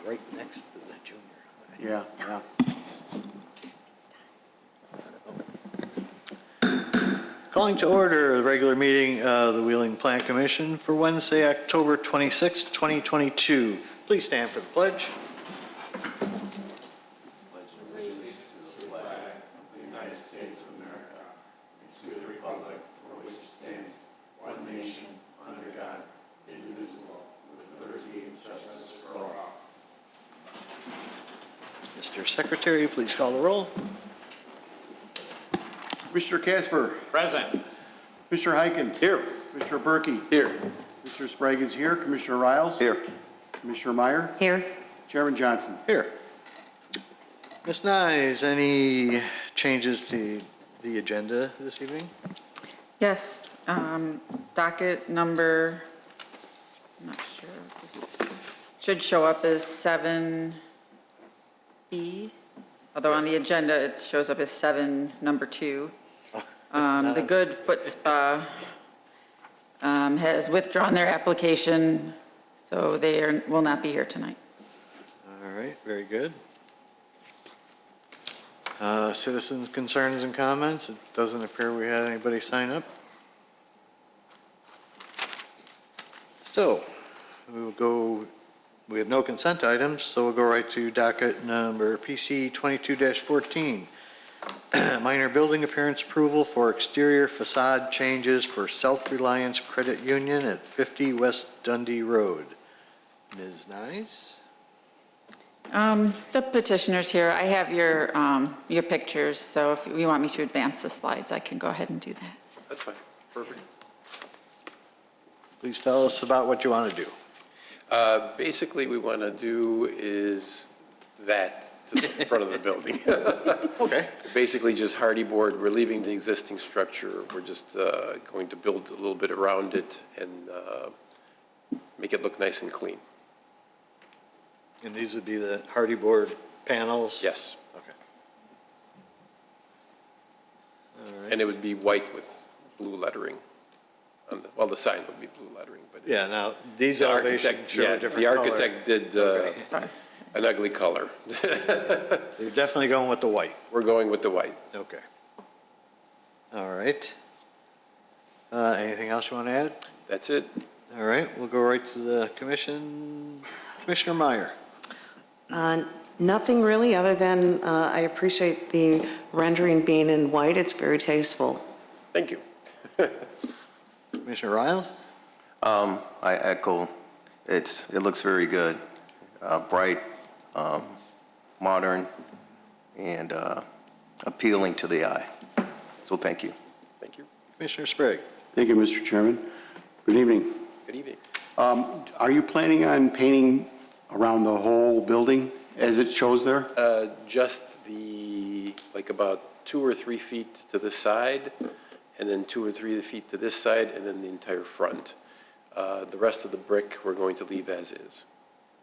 right next to the junior high. Yeah, yeah. Calling to order the regular meeting of the Wheeling Plant Commission for Wednesday, October 26, 2022. Please stand for the pledge. Mr. Secretary, please call the roll. Commissioner Casper. Present. Commissioner Heiken. Here. Commissioner Berkey. Here. Commissioner Sprague is here. Commissioner Riles. Here. Commissioner Meyer. Here. Chairman Johnson. Here. Ms. Nyes, any changes to the agenda this evening? Yes, docket number, I'm not sure, should show up as 7E, although on the agenda it shows up as 7, number 2. The Good Foot Spa has withdrawn their application, so they will not be here tonight. All right, very good. Citizens' concerns and comments. It doesn't appear we had anybody sign up. So we have no consent items, so we'll go right to docket number PC 22-14. Minor building appearance approval for exterior facade changes for Selfreliance Credit Union at 50 West Dundee Road. Ms. Nyes? The petitioner's here. I have your pictures, so if you want me to advance the slides, I can go ahead and do that. That's fine. Perfect. Please tell us about what you want to do. Basically, we want to do is that to the front of the building. Okay. Basically, just hardy board. We're leaving the existing structure. We're just going to build a little bit around it and make it look nice and clean. And these would be the hardy board panels? Yes. Okay. All right. And it would be white with blue lettering. Well, the sign would be blue lettering, but Yeah, now, these the elevations architect, show a different the color. architect did Okay. an ugly color. You're definitely going with the white. We're going with the white. Okay. All right. Anything else you want to add? That's it. All right, we'll go right to the commission. Commissioner Meyer. Nothing really, other than I appreciate the rendering being in white. It's very tasteful. Thank you. Commissioner Riles? I echo, it looks very good, bright, modern, and appealing to the eye. So thank you. Thank you. Commissioner Sprague? Thank you, Mr. Chairman. Good evening. Good evening. Are you planning on painting around the whole building as it shows there? Just like about 2 or 3 feet to the side, and then 2 or 3 feet to this side, and then the entire front. The rest of the brick we're going to leave as is.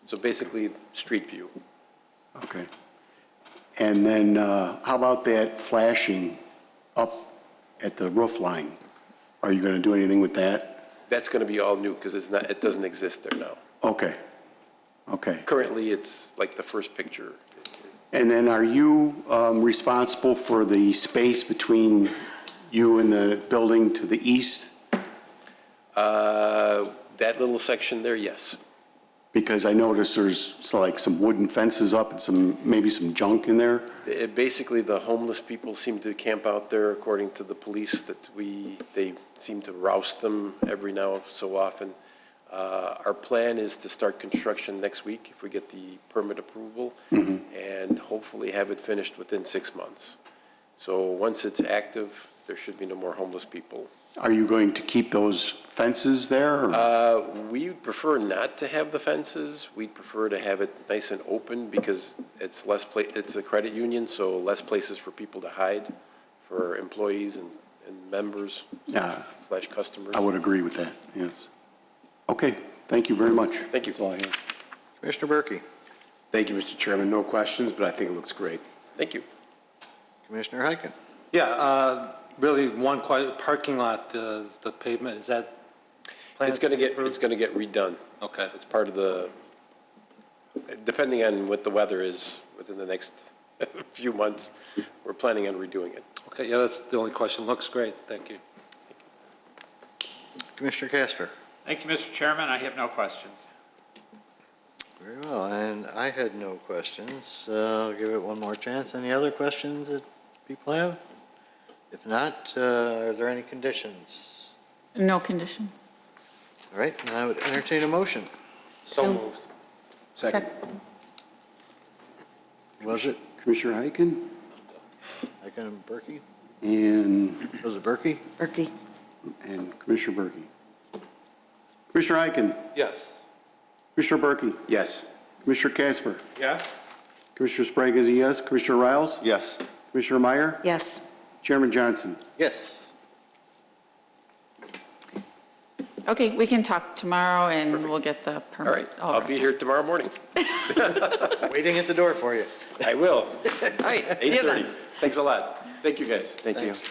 So basically, street view. Okay. And then how about that flashing up at the roof line? Are you going to do anything with that? That's going to be all new because it doesn't exist there now. Okay. Okay. Currently, it's like the first picture. And then are you responsible for the space between you and the building to the east? That little section there, yes. Because I noticed there's like some wooden fences up and maybe some junk in there. Basically, the homeless people seem to camp out there, according to the police, they seem to roust them every now so often. Our plan is to start construction next week if we get the permit approval, and hopefully have it finished within 6 months. So once it's active, there should be no more homeless people. Are you going to keep those fences there? Or? We would prefer not to have the fences. We'd prefer to have it nice and open because it's it's a credit union, so less places for people to hide, for employees and members slash customers. I would agree with that, yes. Okay, thank you very much. Thank you. That's all I have. Commissioner Berkey? Thank you, Mr. Chairman. No questions, but I think it looks great. Thank you. Commissioner Heiken? Yeah, really one parking lot, the pavement, is that? It's going to get redone. Okay. It's part of the depending on what the weather is within the next few months, we're planning on redoing it. Okay, yeah, that's the only question. Looks great. Thank you. Commissioner Casper. Thank you, Mr. Chairman. I have no questions. Very well, and I had no questions, so I'll give it one more chance. Any other questions that people have? If not, are there any conditions? No conditions. All right, and I would entertain a motion. So moved. Second. Was it Commissioner Heiken Icahn and Berkey? and, Was it Berkey? Berkey? and Commissioner Berkey. Commissioner Heiken, Yes. Commissioner Berkey, Yes. Commissioner Casper, Yes? Commissioner Sprague is a yes, Commissioner Riles, Yes. Commissioner Meyer, Yes. Chairman Johnson. Yes. Okay, we can talk tomorrow and we'll get the All permit. right, I'll be here tomorrow morning. Waiting at the door for you. I will, All right, see you 8:30. then. Thanks a lot. Thank you, guys. Thank you. Thanks.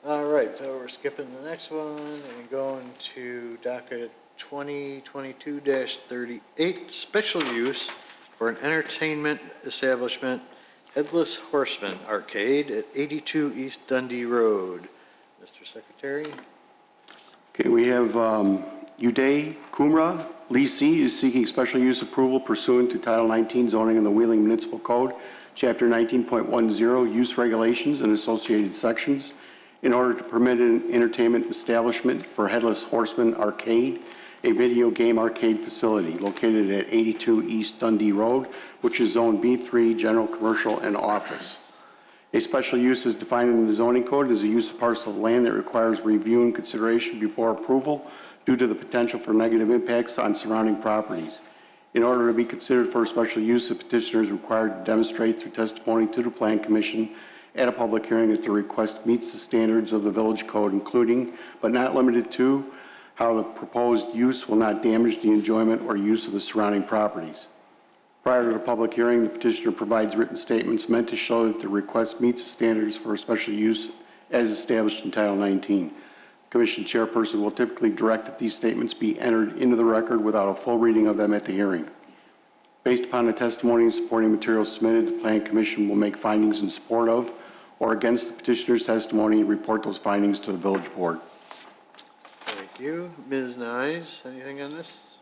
All right, so we're skipping the next one and going to docket 2022-38, special use for an entertainment establishment, Headless Horseman Arcade at 82 East Dundee Road. Mr. Secretary? Okay, we have Uday Kumra, leasee, is seeking special use approval pursuant to Title 19 zoning in the Wheeling Municipal Code, Chapter 19.10, use regulations and associated sections, in order to permit an entertainment establishment for Headless Horseman Arcade, a video game arcade facility located at 82 East Dundee Road, which is Zone B3, General Commercial and Office. A special use is defined in the zoning code as a use of parcel of land that requires review and consideration before approval due to the potential for negative impacts on surrounding properties. In order to be considered for a special use, the petitioner is required to demonstrate through testimony to the Plan Commission at a public hearing that the request meets the standards of the village code, including, but not limited to, how the proposed use will not damage the enjoyment or use of the surrounding properties. Prior to the public hearing, the petitioner provides written statements meant to show that the request meets the standards for a special use as established in Title 19. The Commission chairperson will typically direct that these statements be entered into the record without a full reading of them at the hearing. Based upon the testimony and supporting materials submitted, the Plan Commission will make findings in support of or against the petitioner's testimony and report those findings to the village board. Thank you. Ms. Nyes, anything on this?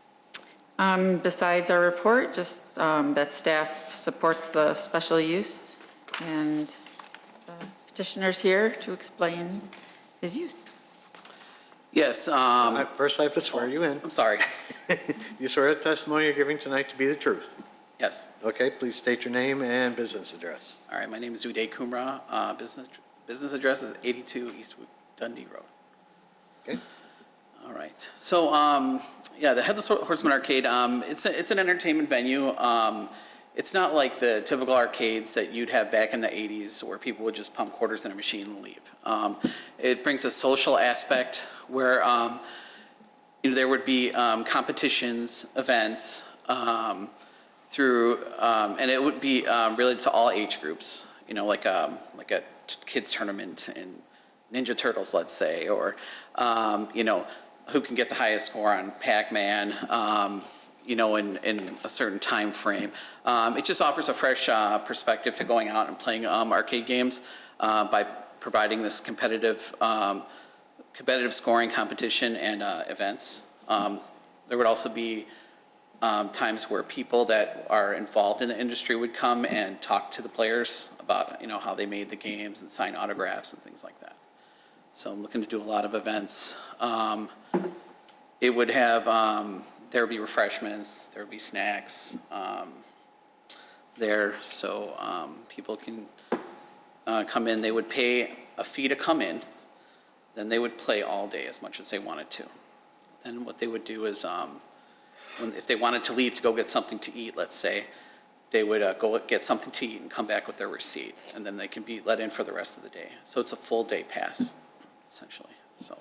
Besides our report, just that staff supports the special use, and the petitioner's here to explain his use. Yes, First, I have to swear you in. I'm sorry. You swear the testimony you're giving tonight to be the truth. Yes. Okay, please state your name and business address. All right, my name is Uday Kumra. Business address is 82 East Dundee Road. Okay. All right. So, yeah, the Headless Horseman Arcade, it's an entertainment venue. It's not like the typical arcades that you'd have back in the 80s where people would just pump quarters in a machine and leave. It brings a social aspect where there would be competitions, events, and it would be related to all age groups, like a kids tournament in Ninja Turtles, let's say, or, who can get the highest score on Pac-Man, in a certain time frame. It just offers a fresh perspective to going out and playing arcade games by providing this competitive scoring competition and events. There would also be times where people that are involved in the industry would come and talk to the players about, how they made the games and sign autographs and things like that. So I'm looking to do a lot of events. It would have, there would be refreshments, there would be snacks there, so people can come in. They would pay a fee to come in, then they would play all day as much as they wanted to. Then what they would do is, if they wanted to leave to go get something to eat, let's say, they would go get something to eat and come back with their receipt, and then they can be let in for the rest of the day. So it's a full day pass, essentially. So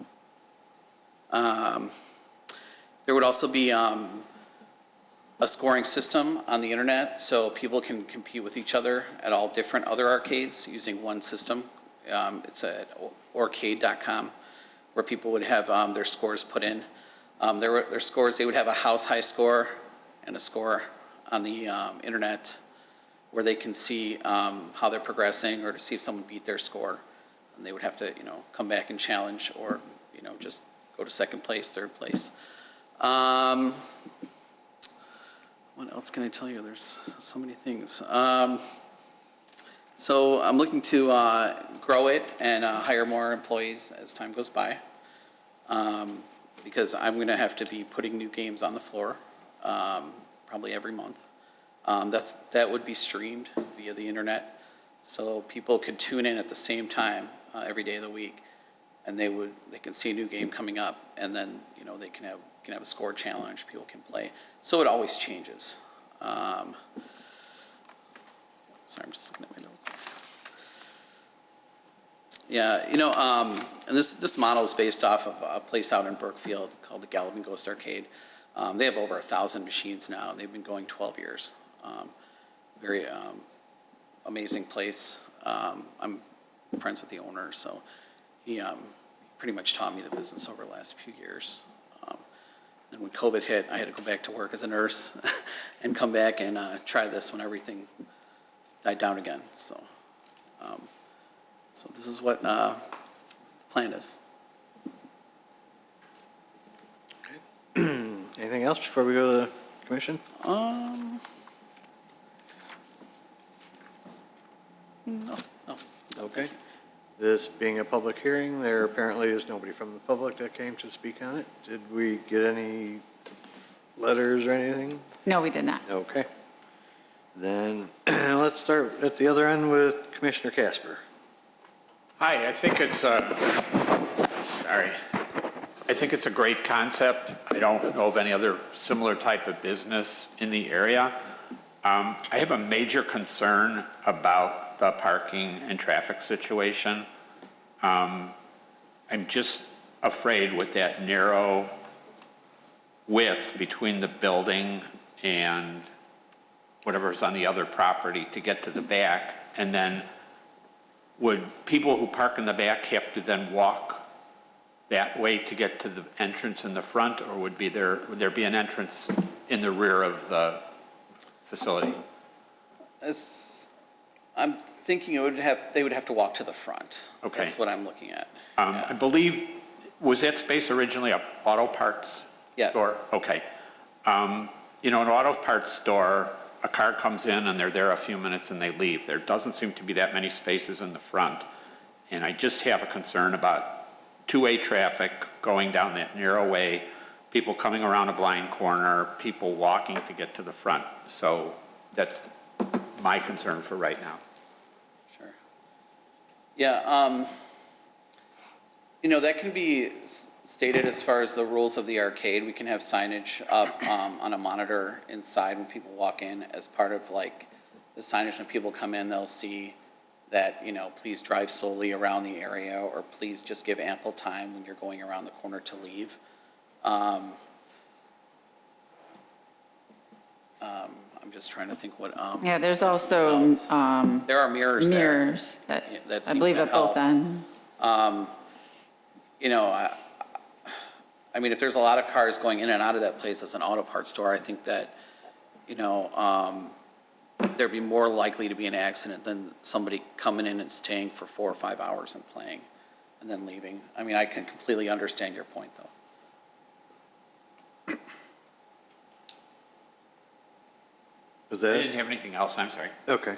there would also be a scoring system on the internet, so people can compete with each other at all different other arcades using one system. It's at orcade.com, where people would have their scores put in. Their scores, they would have a house high score, and a score on the internet where they can see how they're progressing or to see if someone beat their score. And they would have to, come back and challenge or, just go to second place, third place. What else can I tell you? There's so many things. So I'm looking to grow it and hire more employees as time goes by, because I'm going to have to be putting new games on the floor probably every month. That would be streamed via the internet, so people could tune in at the same time every day of the week, and they can see a new game coming up, and then they can have a score challenge. People can play, so it always changes. Sorry, I'm just looking at my notes. Yeah, and this model is based off of a place out in Brookfield called the Gallivan Ghost Arcade. They have over 1,000 machines now. They've been going 12 years. Very amazing place. I'm friends with the owner, so he pretty much taught me the business over the last few years. And when COVID hit, I had to go back to work as a nurse and come back and try this when everything died down again. So this is what the plan is. Anything else before we go to the commission? No. Okay. This being a public hearing, there apparently is nobody from the public that came to speak on it. Did we get any letters or anything? No, we did not. Okay. Then let's start at the other end with Commissioner Casper. Hi, I think it's a great concept. I don't know of any other similar type of business in the area. I have a major concern about the parking and traffic situation. I'm just afraid with that narrow width between the building and whatever's on the other property to get to the back, and then would people who park in the back have to then walk that way to get to the entrance in the front, or would there be an entrance in the rear of the facility? I'm thinking they would have to walk to the front. Okay. That's what I'm looking at. I believe, was that space originally an auto parts Yes. store? Okay. An auto parts store, a car comes in and they're there a few minutes and they leave. There doesn't seem to be that many spaces in the front. And I just have a concern about two-way traffic going down that narrow way, people coming around a blind corner, people walking to get to the front. So that's my concern for right now. Sure. Yeah, that can be stated as far as the rules of the arcade. We can have signage up on a monitor inside when people walk in as part of like the signage. When people come in, they'll see that, please drive slowly around the area, or please just give ample time when you're going around the corner to leave. I'm just trying to think what. Yeah, there's also there are mirrors there. mirrors that That I seem believe to at both help. ends. I mean, if there's a lot of cars going in and out of that place as an auto parts store, I think that, there'd be more likely to be an accident than somebody coming in and staying for 4 or 5 hours and playing and then leaving. I mean, I can completely understand your point, though. Was I that didn't it? have anything else, I'm sorry. Okay.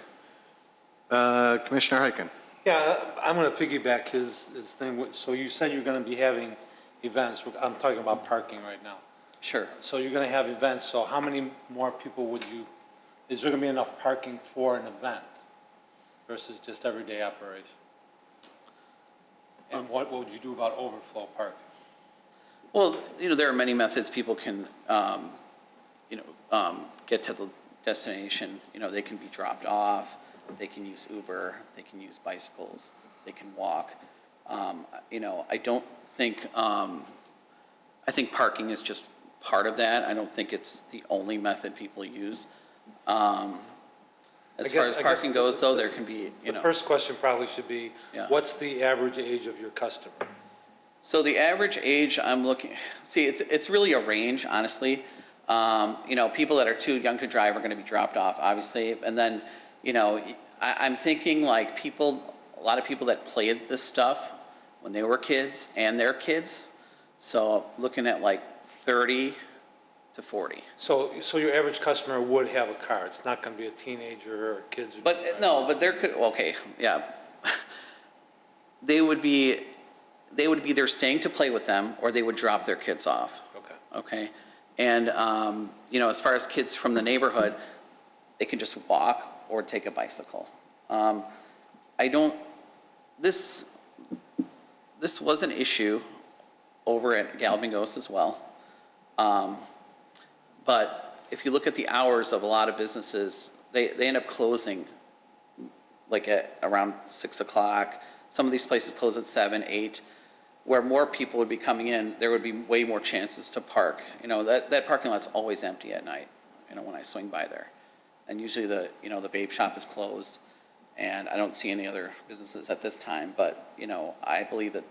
Commissioner Hyken. Yeah, I'm going to piggyback his thing. So you said you're going to be having events. I'm talking about parking right now. Sure. So you're going to have events. So how many more people is there going to be enough parking for an event versus just everyday operation? And what would you do about overflow parking? Well, there are many methods people can, get to the destination. They can be dropped off, they can use Uber, they can use bicycles, they can walk. I don't think, I think parking is just part of that. I don't think it's the only method people use. As far as parking goes, though, there can be, The first question probably should be, Yeah. what's the average age of your customer? So the average age I'm looking, it's really a range, honestly. You know, people that are too young to drive are going to be dropped off, obviously. And then, you know, I'm thinking like a lot of people that played this stuff when they were kids and their kids. So looking at like 30 to 40. So your average customer would have a car. It's not going to be a teenager or kids. But no, but there could, okay, yeah. They would be either staying to play with them or they would drop their kids off. Okay. Okay. And, you know, as far as kids from the neighborhood, they can just walk or take a bicycle. This was an issue over at Galloping Ghost as well. But if you look at the hours of a lot of businesses, they end up closing like at around 6 o'clock. Some of these places close at 7, 8. Where more people would be coming in, there would be way more chances to park. You know, that parking lot's always empty at night, you know, when I swing by there. And usually the vape shop is closed, and I don't see any other businesses at this time. But, you know, I believe that,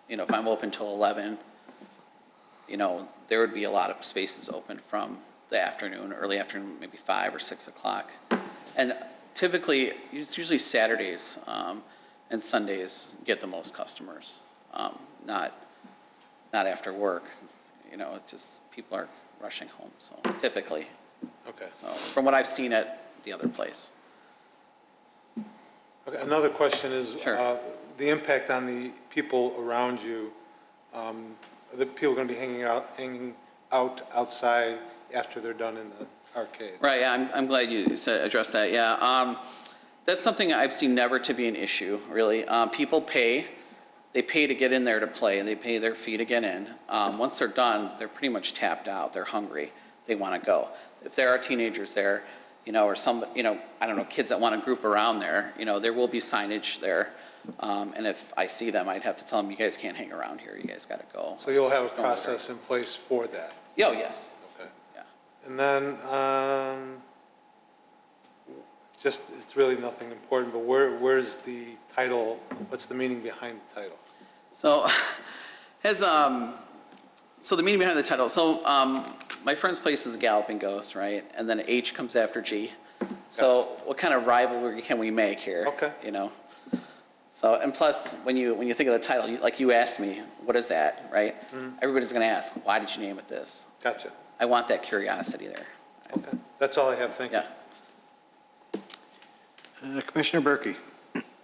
you know, if I'm open till 11, you know, there would be a lot of spaces open from the afternoon, early afternoon, maybe 5 or 6 o'clock. And typically, it's usually Saturdays and Sundays get the most customers. Not after work, you know, it just, people are rushing home, so typically. Okay. So, from what I've seen at the other place. Okay, another question is Sure. The impact on the people around you. The people going to be hanging out outside after they're done in the arcade. Right, yeah, I'm glad you addressed that, yeah. That's something I've seen never to be an issue, really. People pay. They pay to get in there to play, and they pay their fee to get in. Once they're done, they're pretty much tapped out. They're hungry. They want to go. If there are teenagers there, you know, or some, you know, I don't know, kids that want to group around there, you know, there will be signage there. And if I see them, I'd have to tell them, you guys can't hang around here. You guys got to go. So you'll have a Just don't let her- process in place for that. Yeah, oh, yes. Okay. Yeah. And then, just, it's really nothing important, but where's the title? What's the meaning behind the title? So, so the meaning behind the title. So, my friend's place is Galloping Ghost, right? And then H comes after G. So, what kind of rivalry can we make here? Okay. You know. So, and plus, when you think of the title, like you asked me, what is that, right? Mm-hmm. Everybody's going to ask, why did you name it this? Gotcha. I want that curiosity there. Okay. That's all I have. Thank you. Yeah. Commissioner Berkey.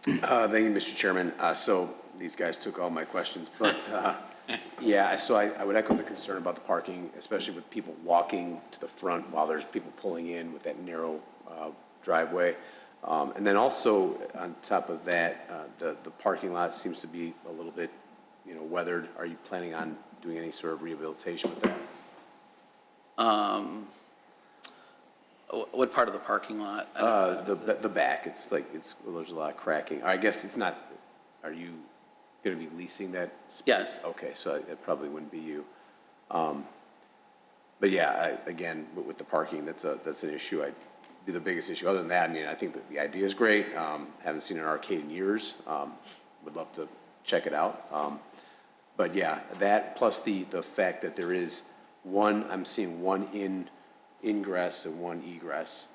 Thank you, Mr. Chairman. So these guys took all my questions, but yeah, so I would echo the concern about the parking, especially with people walking to the front while there's people pulling in with that narrow driveway. And then also on top of that, the parking lot seems to be a little bit, you know, weathered. Are you planning on doing any sort of rehabilitation with that? What part of the parking lot? The back, it's like, there's a lot of cracking. I guess it's not, are you going to be leasing that space? Yes. Okay, so it probably wouldn't be you. But yeah, again, with the parking, that's an issue. I'd be the biggest issue. Other than that, I mean, I think that the idea is great. Haven't seen an arcade in years. Would love to check it out. But yeah, that plus the fact that there is I'm seeing one ingress and one egress,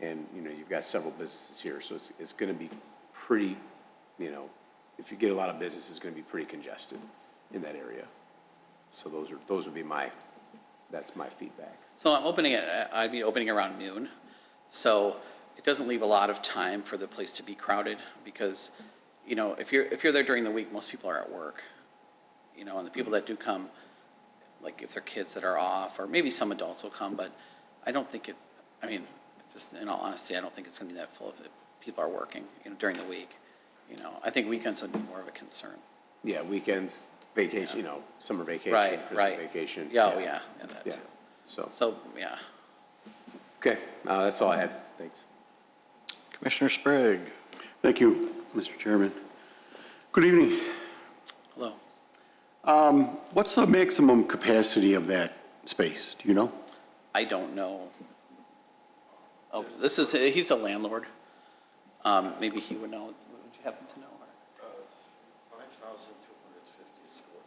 and you know, you've got several businesses here, so it's going to be pretty, you know, if you get a lot of business, it's going to be pretty congested in that area. So those would be that's my feedback. So I'd be opening around noon. So it doesn't leave a lot of time for the place to be crowded because, you know, if you're there during the week, most people are at work, you know, and the people that do come, like if they're kids that are off, or maybe some adults will come, but I don't think just in all honesty, I don't think it's going to be that full if people are working, you know, during the week. You know, I think weekends would be more of a concern. Yeah, weekends, vacation, you know, summer vacation, Right, Christmas right. vacation. Yeah, oh, yeah, that Yeah, too. so, Yeah. okay, that's all I had. Thanks. Commissioner Sprague. Thank you, Mr. Chairman. Good evening. Hello. What's the maximum capacity of that space? Do you know? I don't know. Oh, he's a landlord. Maybe he would know. Would you happen to know? 5,250 square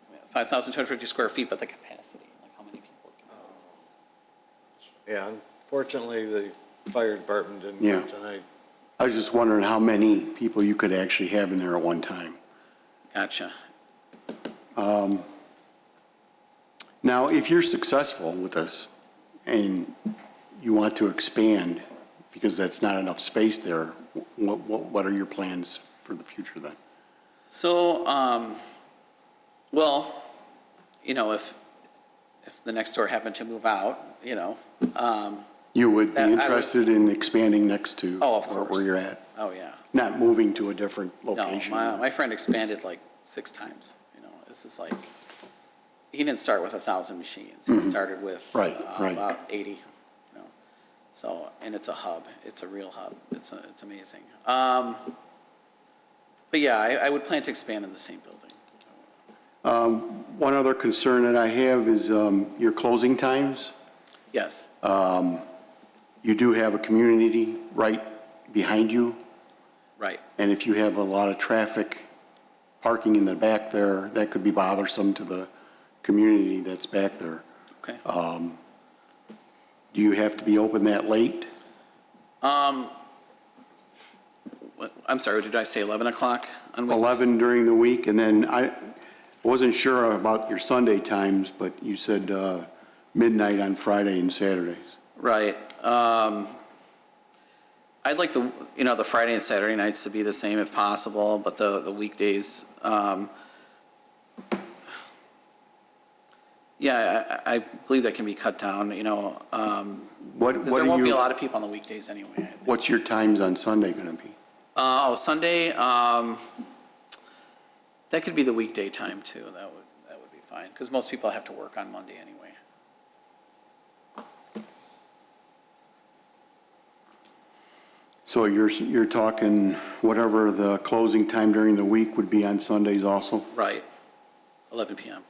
feet. 5,250 square feet, but the capacity, like how many people can hold? Yeah, unfortunately, the fire department didn't Yeah. come tonight. I was just wondering how many people you could actually have in there at one time. Gotcha. Now, if you're successful with this and you want to expand because that's not enough space there, what are your plans for the future then? So, well, you know, if the next door happened to move out, you know, You would be I would- interested in expanding next to Oh, of where course. you're at? oh, yeah. Not moving to a different No, location? my friend expanded like 6 times, you know, this is like, he didn't start with 1,000 machines. He started with Right, right. about 80, you know. So, and it's a hub, it's a real hub, it's amazing. But yeah, I would plan to expand in the same building. One other concern that I have is your closing times. Yes, You do have a community right behind you, right, and if you have a lot of traffic parking in the back there, that could be bothersome to the community that's back there. okay. Do you have to be open that late? I'm sorry, did I say 11 o'clock on weekdays? 11 during the week, and then I wasn't sure about your Sunday times, but you said midnight on Friday and Saturdays. Right. I'd like the Friday and Saturday nights to be the same if possible, but the weekdays, yeah, I believe that can be cut down, you know, because there won't be a lot of people on the weekdays anyway. I think. What's your times on Sunday going to be? Sunday, that could be the weekday time too. That would be fine, because most people have to work on Monday anyway. So you're talking whatever the closing time during the week would be on Sundays also? Right. 11 p.m.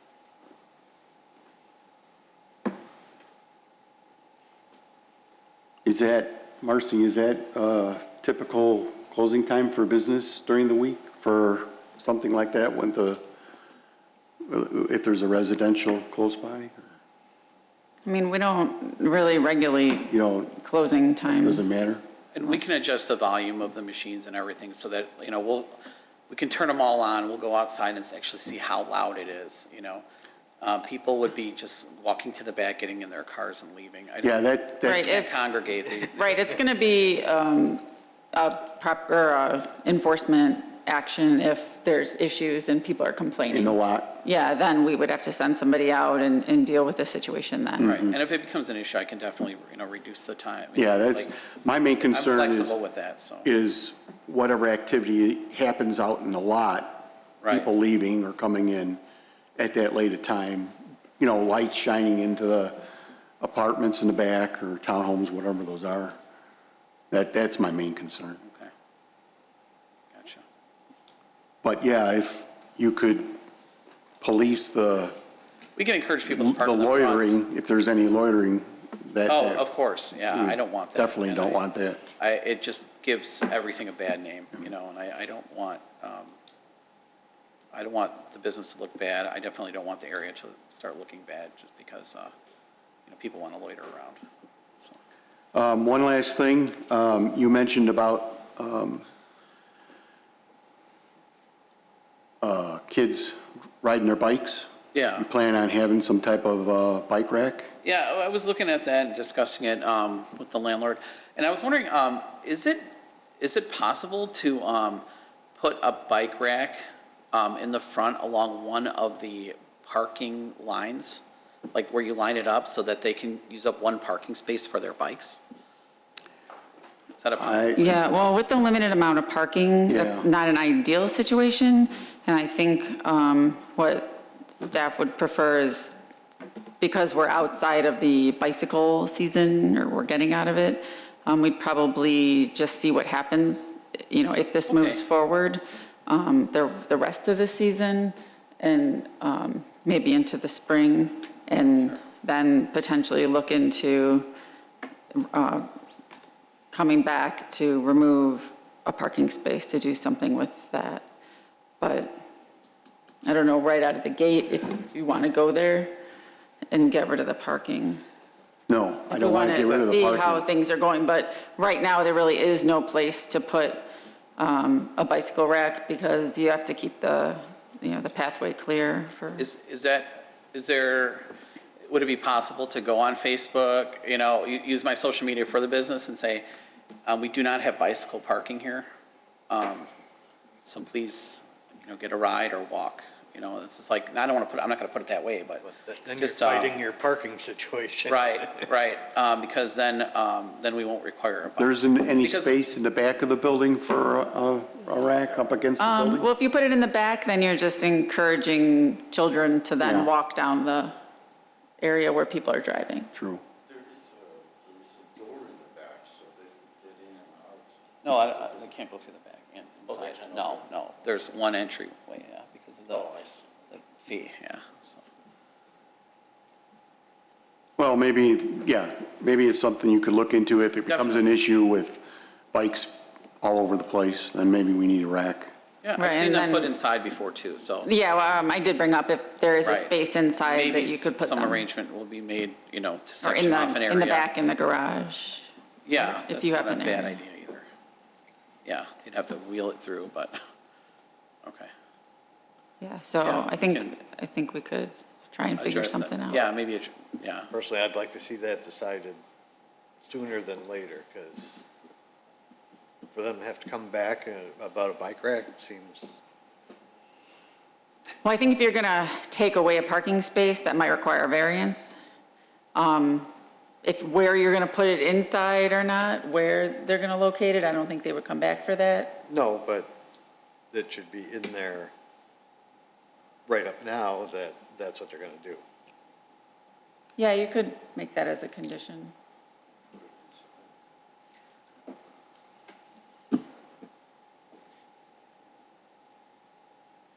Is that, Marcy, is that typical closing time for business during the week for something like that if there's a residential close by? I mean, we don't really regulate You don't, closing times. does it matter? And we can adjust the volume of the machines and everything so that, you know, we can turn them all on. We'll go outside and actually see how loud it is, you know. People would be just walking to the back, getting in their cars and leaving. Yeah, that's, Right, Can't if- congregate. Right, it's going to be a proper enforcement action if there's issues and people are complaining. in the lot. Yeah, then we would have to send somebody out and deal with the situation then. Right, and if it becomes an issue, I can definitely, you know, reduce the time. Yeah, that's, Like, my main concern I'm is, flexible with that, so. is whatever activity happens out in the lot, Right. people leaving or coming in at that late a time, you know, lights shining into the apartments in the back or townhomes, whatever those are. That's my main concern. Okay. Gotcha. But yeah, if you could police the We can encourage people to park in the front. loitering, if there's any loitering, that. Oh, of course, yeah, I don't want that. Definitely And don't want that. It just gives everything a bad name, you know, and I don't want the business to look bad. I definitely don't want the area to start looking bad just because, you know, people want to loiter around, so. One last thing, you mentioned about kids riding their bikes. Yeah. You plan on having some type of bike rack? Yeah, I was looking at that and discussing it with the landlord, and I was wondering, is it possible to put a bike rack in the front along one of the parking lines, like where you line it up so that they can use up one parking space for their bikes? Is that a possibility? Yeah, well, with the limited amount of parking, that's Yeah. not an ideal situation. And I think what staff would prefer is, because we're outside of the bicycle season, or we're getting out of it, we'd probably just see what happens, you know, if this moves Okay. forward, the rest of the season, and maybe into the spring, and then potentially look into coming back to remove a parking space to do something with that. But I don't know, right out of the gate, if you want to go there and get rid of the parking. No, I If we don't want want to get rid of to the see how parking. things are going, but right now, there really is no place to put a bicycle rack because you have to keep the pathway clear for. Would it be possible to go on Facebook, use my social media for the business and say, we do not have bicycle parking here. So please, get a ride or walk. It's just like, I'm not going to put it that way, but Then you're just, fighting your parking situation. right, because then we won't require a bike. There isn't any Because- space in the back of the building for a rack up against the building? Well, if you put it in the back, then you're just encouraging children to Yeah. then walk down the area where people are driving. True. There's a door in the back, so they can get in and out. No, they can't go through the back and inside. No, there's one entryway, yeah, because of Oh, I see. the fee, yeah, so. Well, maybe it's something you could look into. If it becomes an issue with bikes all over the place, then maybe we need a rack. Yeah, I've Right, seen and them then- put inside before too, so. Yeah, well, I did bring up if there is a Right. space inside that Maybe you could put them. some arrangement will be made, to Or section off an area. in the back, in the garage. Yeah, if that's you not have a an bad area. idea either. Yeah, you'd have to wheel it through, but, okay. Yeah, so Yeah, I think we could try and figure Address that. something out. Yeah, maybe, yeah. Personally, I'd like to see that decided sooner than later, because for them to have to come back about a bike rack seems, Well, I think if you're going to take away a parking space, that might require a variance. If where you're going to put it inside or not, where they're going to locate it, I don't think they would come back for that. no, but it should be in there right up now that that's what they're going to do. Yeah, you could make that as a condition.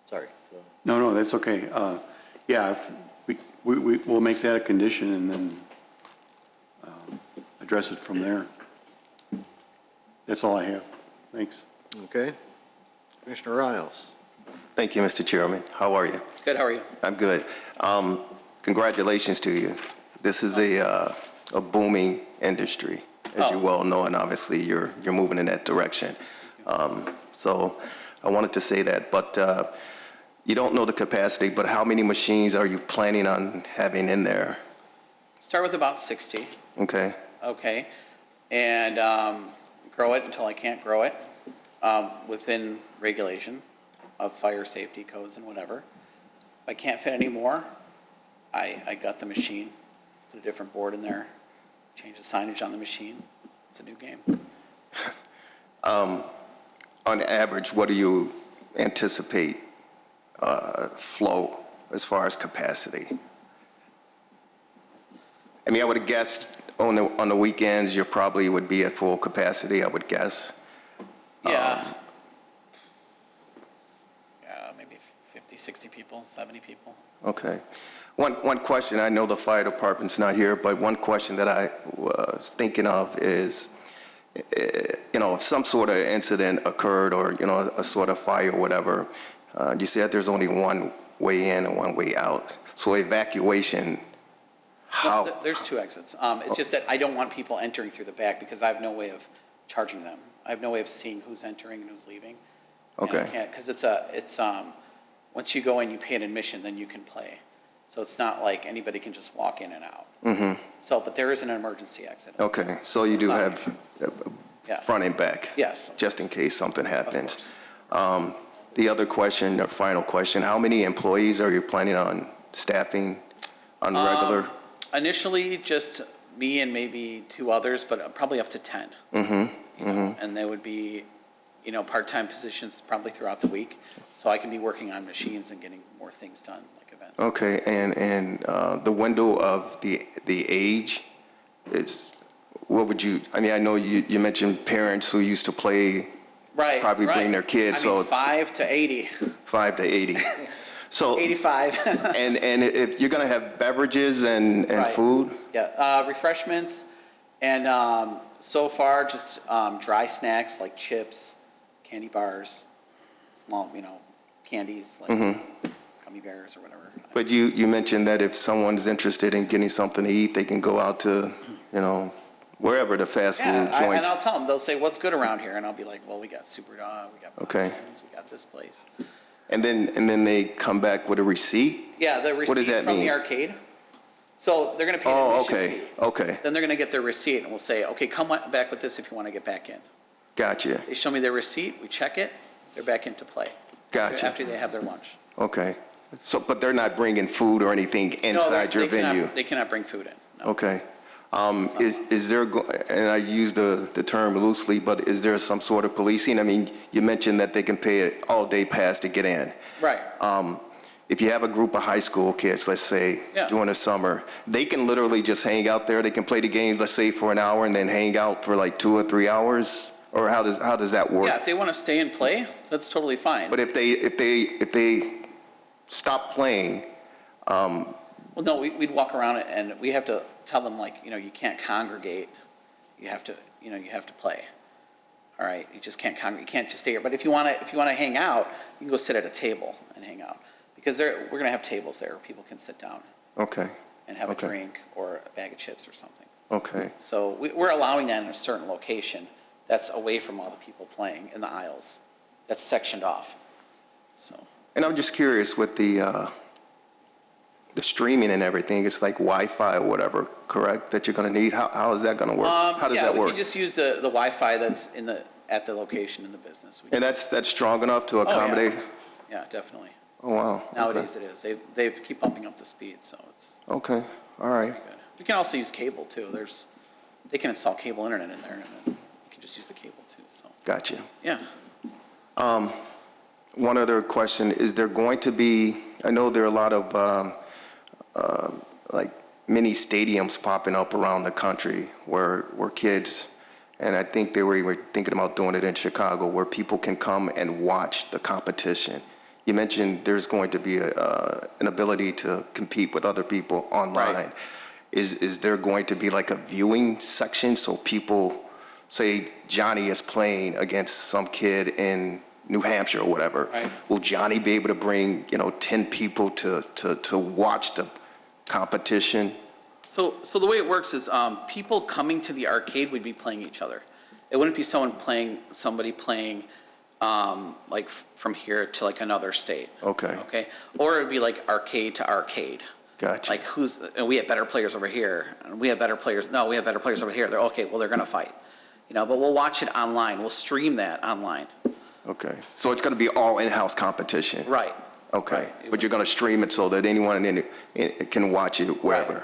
Sorry. No, that's okay. Yeah, if we'll make that a condition and then address it from there. That's all I have. Thanks. Okay. Commissioner Riles. Thank you, Mr. Chairman. How are you? Good, how are you? I'm good. Congratulations to you. This is a booming industry, as you Oh. well know, and obviously you're moving in that direction. So I wanted to say that, but you don't know the capacity, but how many machines are you planning on having in there? Start with about 60, Okay, okay? And grow it until I can't grow it, within regulation of fire safety codes and whatever. If I can't fit any more, I gut the machine, put a different board in there, change the signage on the machine. It's a new game. on average, what do you anticipate flow as far as capacity? I mean, I would have guessed on the weekends, you probably would be at full capacity, I would guess. Yeah. Yeah, maybe 50, 60 people, 70 people. Okay. One question, I know the fire department's not here, but one question that I was thinking of is, if some sort of incident occurred or, a sort of fire or whatever, you said there's only one way in and one way out. So evacuation, how? No, there's two exits. It's just that I don't want people entering through the back because I have no way of charging them. I have no way of seeing who's entering and who's leaving. Okay. Because once you go in, you pay an admission, then you can play. So it's not like anybody can just walk in and out. Mm-hmm. So, but there is an emergency exit. Okay, so you do have Yeah. front and back? Yes. Just in case something happens. course. The other question, or final question, how many employees are you planning on staffing on regular? Initially, just me and maybe two others, but probably up to 10. And they would be, part-time positions probably throughout the week. So I can be working on machines and getting more things done, like events. Okay, and the window of the age, what would you, I know you mentioned parents who used to play, Right, probably bring their kids, so 5 to 80, 5 to 80. So, 85. and if you're gonna have beverages and Right. food? Yeah, refreshments, and so far, just dry snacks like chips, candy bars, small, candies, like gummy gummy bears or whatever. But you mentioned that if someone's interested in getting something to eat, they can go out to, wherever the fast food And joints. I'll tell them, they'll say, what's good around here? And I'll be like, well, we got Super Dog, we got Okay. Pumpkins, we got this place. And then they come back with a receipt? Yeah, the What does receipt that from mean? the arcade. So they're gonna pay an Oh, admission okay, fee. okay. Then they're gonna get their receipt and we'll say, okay, come back with this if you wanna get back in. Gotcha, They show me their receipt, we check it, they're back into play. Gotcha. After they have their lunch. okay. So, but they're not bringing food or anything inside your venue? They cannot bring food in, no. Okay. Is there, and I use the term loosely, but is there some sort of policing? I mean, you mentioned that they can pay an all-day pass to get in. Right. If you have a group of high school kids, let's say, Yeah. during the summer, they can literally just hang out there. They can play the games, let's say, for an hour and then hang out for like 2 or 3 hours? Or how does that work? Yeah, if they wanna stay and play, that's totally fine. But if they stop playing, Well, no, we'd walk around it and we have to tell them like, you can't congregate. You have to, you have to play. All right, you just can't congregate, you can't just stay here. But if you wanna hang out, you can go sit at a table and hang out. Because we're gonna have tables there where people can sit down okay, and have a Okay. drink or a bag of chips or something. okay, So we're allowing that in a certain location that's away from all the people playing in the aisles. That's sectioned off, so. And I'm just curious with the streaming and everything, it's like Wi-Fi or whatever, correct, that you're gonna need? How is that gonna work? How does that Yeah, we work? can just use the Wi-Fi that's at the location in the business. And that's strong enough to accommodate? Yeah, definitely. Oh, wow. Nowadays it is. They keep bumping up the speed, so it's Okay, all right. good. We can also use cable too. They can install cable internet in there and then you can just use the cable too, so. Gotcha. Yeah. One other question, is there going to be, I know there are a lot of like mini stadiums popping up around the country where kids, and I think they were even thinking about doing it in Chicago, where people can come and watch the competition. You mentioned there's going to be an ability to compete with other people online. Right. Is there going to be like a viewing section so people, say Johnny is playing against some kid in New Hampshire or whatever. Right. Will Johnny be able to bring, 10 people to watch the competition? So the way it works is people coming to the arcade would be playing each other. It wouldn't be somebody playing like from here to like another state. Okay. Okay. Or it would be like arcade to arcade. Gotcha. Like we have better players over here, and we have better players. No, we have better players over here. They're okay. Well, they're gonna fight. But we'll watch it online. We'll stream that online. Okay. So it's going to be all in-house competition? Right. Okay. Right. But you're going to stream it so that anyone can watch it wherever? Right.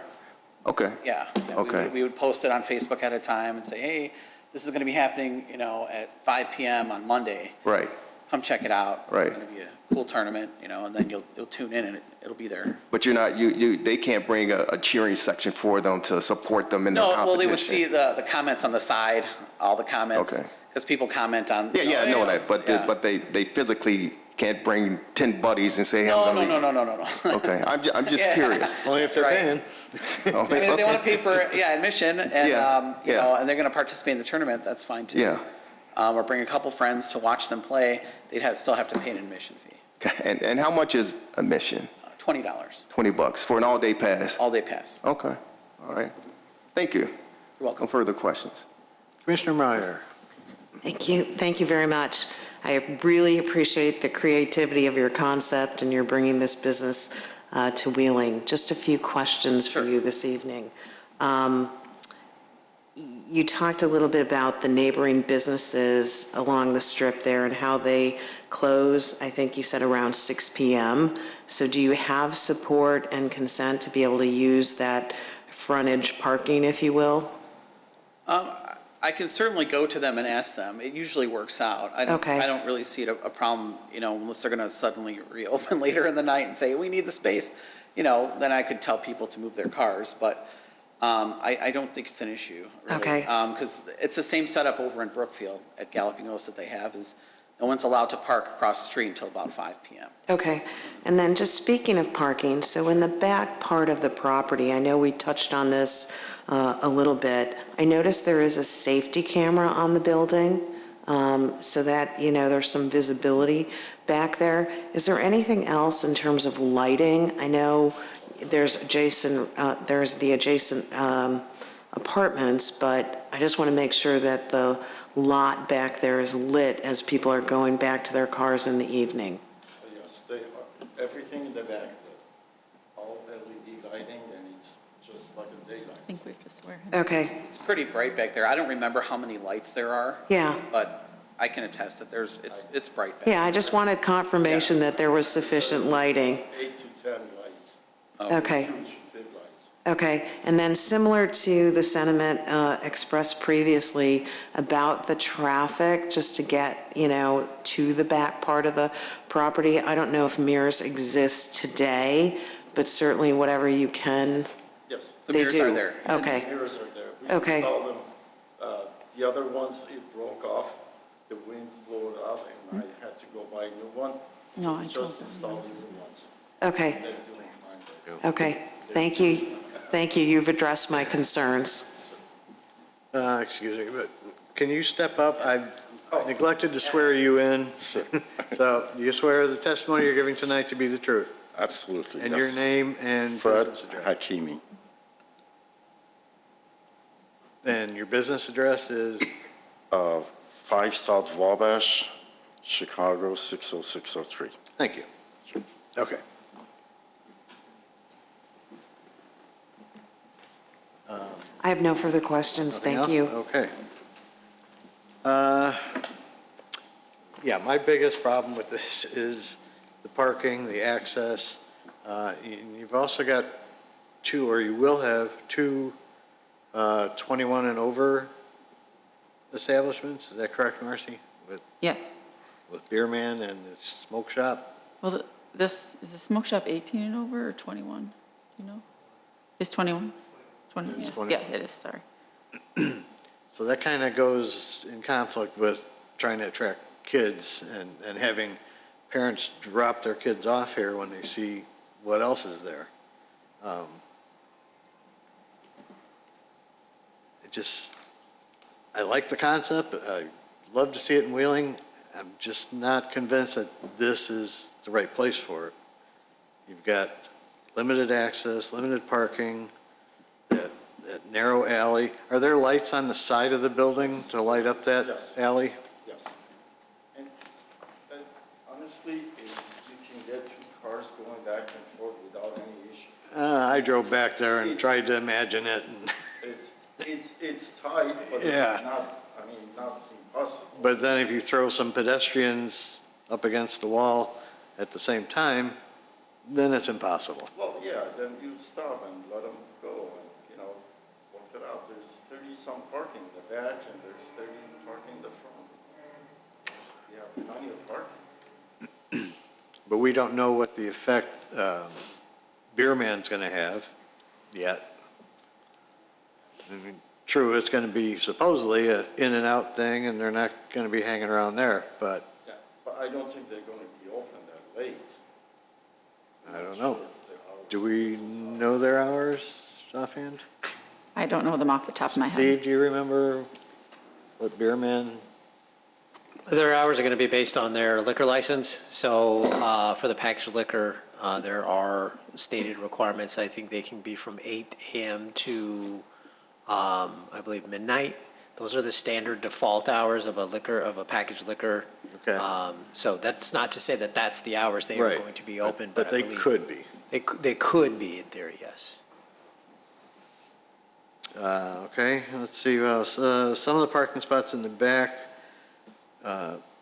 Okay. Yeah. Okay. We would post it on Facebook at a time and say, hey, this is gonna be happening, at 5 p.m. on Monday. Right. Come check it out. Right. It's gonna be a cool tournament, and then you'll tune in and it'll be there. But you're not, they can't bring a cheering section for them to support them in their No, competition? well, they would see the comments on the side, all the comments. Okay. Because people comment on. Yeah, I know that, yeah. but they physically can't bring 10 buddies and say, hey, I'm No, going to no. Okay, I'm just Yeah. curious. Only if they're Right. paying. I mean, if they want to pay for, admission and, Yeah. and they're going to participate in the tournament, that's fine too. Yeah. Or bring a couple friends to watch them play, they'd still have to pay an admission fee. And how much is admission? $20, $20 for an all-day pass? all-day pass. Okay, all right. Thank you. You're No welcome. further questions. Commissioner Meyer. Thank you very much. I really appreciate the creativity of your concept and you're bringing this business to Wheeling. Just a few questions for you this evening. You talked a little bit about the neighboring businesses along the strip there and how they close, I think you said around 6 p.m. So do you have support and consent to be able to use that frontage parking, if you will? I can certainly go to them and ask them. It usually works out. I don't really see it a problem, unless they're going to suddenly reopen later in the night and say, we need the space. Then I could tell people to move their cars. But I don't think it's an issue, really. Okay. Because it's the same setup over in Brookfield at Galloping Ghost that they have is no one's allowed to park across the street until about 5 p.m. Okay. And then just speaking of parking, so in the back part of the property, I know we touched on this a little bit. I noticed there is a safety camera on the building. so that, there's some visibility back there. Is there anything else in terms of lighting? I know there's the adjacent apartments, but I just want to make sure that the lot back there is lit as people are going back to their cars in the evening. Yes, they are, everything in the back, all LED lighting, and it's just like a daylight. I think we have to swear him. Okay, It's pretty bright back there. I don't remember how many lights there are. yeah. But I can attest that it's bright back there. Yeah, I just wanted confirmation that there was sufficient lighting. 8 to 10 lights, Okay. huge, big lights. Okay, and then similar to the sentiment expressed previously about the traffic, just to get, to the back part of the property, I don't know if mirrors exist today, but certainly whatever you can, Yes. The they mirrors do. are there. Okay, The mirrors are there. We Okay. installed them. The other ones, it broke off, the wind blew it out, and I had to go buy a new one. So No, I we told just them. installed the new ones. okay, Everything's doing fine. okay. Thank you. Thank you. You've addressed my concerns. Excuse me, but can you step up? I neglected to swear you in. So you swear the testimony you're giving tonight to be the truth? Absolutely, And your name and Fred business address? Hakimi, And your business address is? 5 South Wabash, Chicago, 60603. Thank you. Okay. I have no further questions. Nothing Thank else? you. Okay. Yeah, my biggest problem with this is the parking, the access. You've also got you will have two 21 and over establishments. Is that correct, Marcy? Yes. With Beer Man and the smoke shop? Well, is the smoke shop 18 and over or 21? Do you know? Is 21? 20, It's yeah. 21. Yeah, it is, sorry. So that kind of goes in conflict with trying to attract kids and having parents drop their kids off here when they see what else is there. I like the concept. I love to see it in Wheeling. I'm just not convinced that this is the right place for it. You've got limited access, limited parking, that narrow alley. Are there lights on the side of the building to light up that Yes. alley? Yes. And honestly, you can get 2 cars going back and forth without any issue. I drove back there and tried to imagine it. And It's tight, but Yeah. it's not, not impossible. But then if you throw some pedestrians up against the wall at the same time, then it's impossible. Well, yeah, then you stop and let them go and, work it out. There's 30-some parking in the back and there's 30 parking in the front. You have plenty of parking. But we don't know what the effect Beer Man's going to have yet. I mean, true, it's going to be supposedly an in and out thing, and they're not going to be hanging around there, but Yeah, but I don't think they're going to be open that late. I don't know. Sure, their hours Do we is- know their hours offhand? I don't know them off the top of my head. Steve, do you remember what Beer Man? Their hours are going to be based on their liquor license. So for the packaged liquor, there are stated requirements. I think they can be from 8 a.m. to, I believe, midnight. Those are the standard default hours of a packaged liquor. Okay. So that's not to say that that's the hours they are Right. going to be open, But I they believe could be. They could be in theory, yes. Okay, let's see what else. Some of the parking spots in the back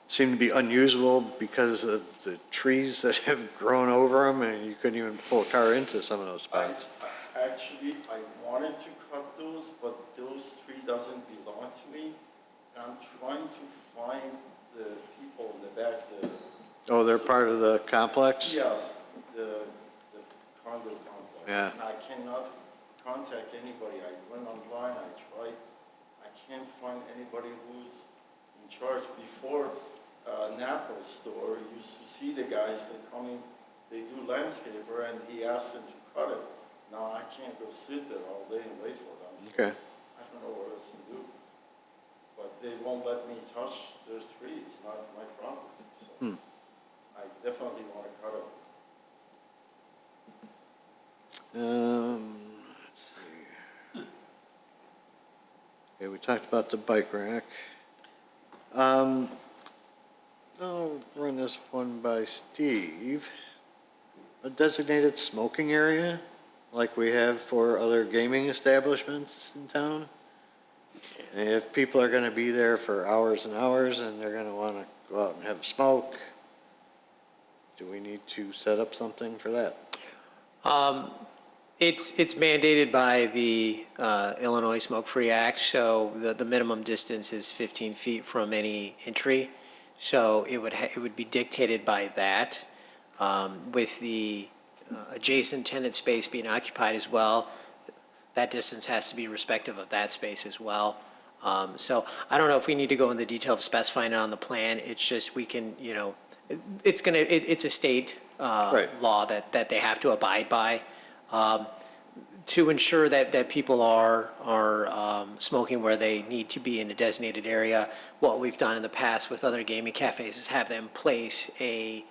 seem to be unusual because of the trees that have grown over them, and you couldn't even pull a car into some of those spots. Actually, I wanted to cut those, but those 3 doesn't belong to me. I'm trying to find the people in the back, Oh, they're part of the complex? yes, the condo complex. Yeah. And I cannot contact anybody. I went online, I tried. I can't find anybody who's in charge. Before Napa store, you used to see the guys that come in, they do landscaper, and he asked them to cut it. Now I can't go sit there all day and wait for them. So Okay. I don't know what else to do. But they won't let me touch their tree. It's not my property, so I definitely want to cut it. Let's see. Okay, we talked about the bike rack. I'll run this one by Steve. A designated smoking area, like we have for other gaming establishments in town. And if people are gonna be there for hours and hours and they're gonna wanna go out and have a smoke, do we need to set up something for that? It's mandated by the Illinois Smoke-Free Act, so the minimum distance is 15 feet from any entry. So it would be dictated by that, with the adjacent tenant space being occupied as well. That distance has to be respective of that space as well. So I don't know if we need to go into the detail of specifying it on the plan. It's just we can, it's a state law that they have to abide by. To ensure that people are smoking where they need to be in a designated area, what we've done in the past with other gaming cafes is have them place a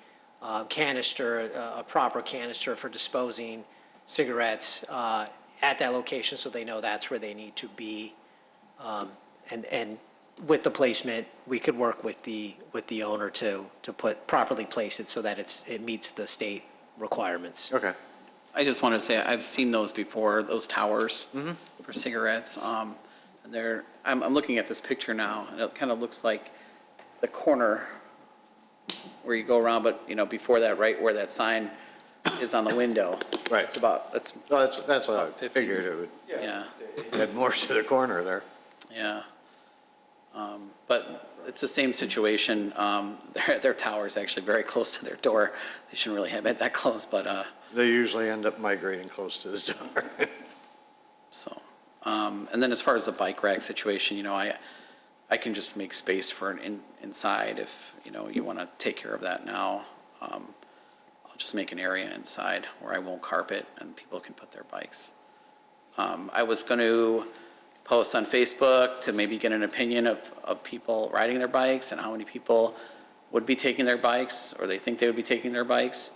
canister, a proper canister for disposing cigarettes at that location, so they know that's where they need to be. And with the placement, we could work with the owner to properly place it so that it meets the state requirements. Okay. I just want to say, I've seen those before, those towers for cigarettes. And I'm looking at this picture now, and it kind of looks like the corner where you go around, but, before that, right where that sign is on the window. Right. It's about, that's That's what I 50. figured it would yeah, add more to the corner there. yeah. But it's the same situation. Their tower is actually very close to their door. They shouldn't really have it that close, but, They usually end up migrating close to the door. so, and then as far as the bike rack situation, I can just make space for an inside if, you want to take care of that now. I'll just make an area inside where I won't carpet and people can put their bikes. I was going to post on Facebook to maybe get an opinion of people riding their bikes and how many people would be taking their bikes or they think they would be taking their bikes,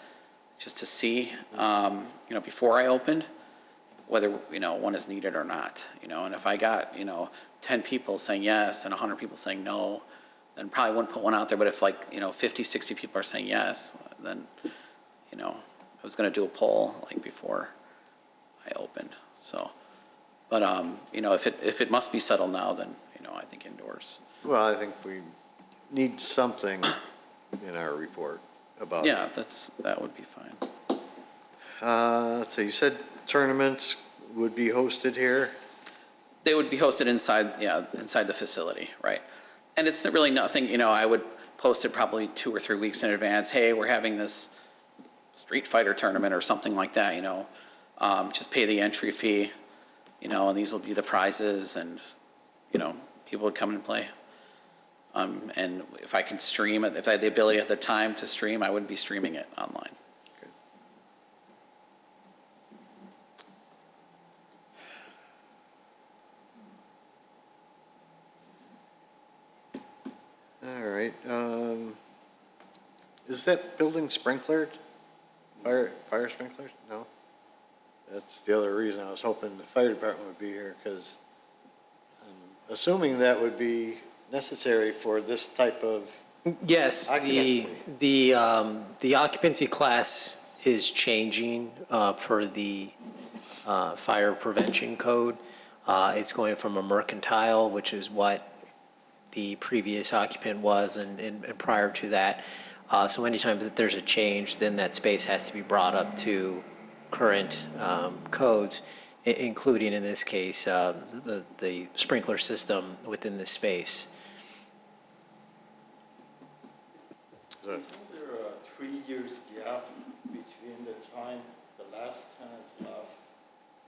just to see, before I opened, whether, one is needed or not, and if I got, 10 people saying yes and 100 people saying no, then probably wouldn't put one out there, but if 50, 60 people are saying yes, then, I was gonna do a poll before I opened, so. But, if it must be settled now, then, I think indoors. Well, I think we need something in our report about it. Yeah, that would be fine. Let's see, you said tournaments would be hosted here? They would be hosted inside the facility, right? And it's really nothing, I would post it probably 2 or 3 weeks in advance. Hey, we're having this Street Fighter tournament or something like that, just pay the entry fee, and these will be the prizes and, people would come and play. And if I could stream it, if I had the ability at the time to stream, I would be streaming it online. All right, is that building sprinklered? Fire sprinklers? No? That's the other reason I was hoping the fire department would be here, because I'm assuming that would be necessary for this type of Yes, occupancy. the occupancy class is changing for the fire prevention code. It's going from a mercantile, which is what the previous occupant was, and prior to that. So anytime that there's a change, then that space has to be brought up to current codes, including in this case the sprinkler system within this space. Isn't there a 3 years gap between the time the last tenant left?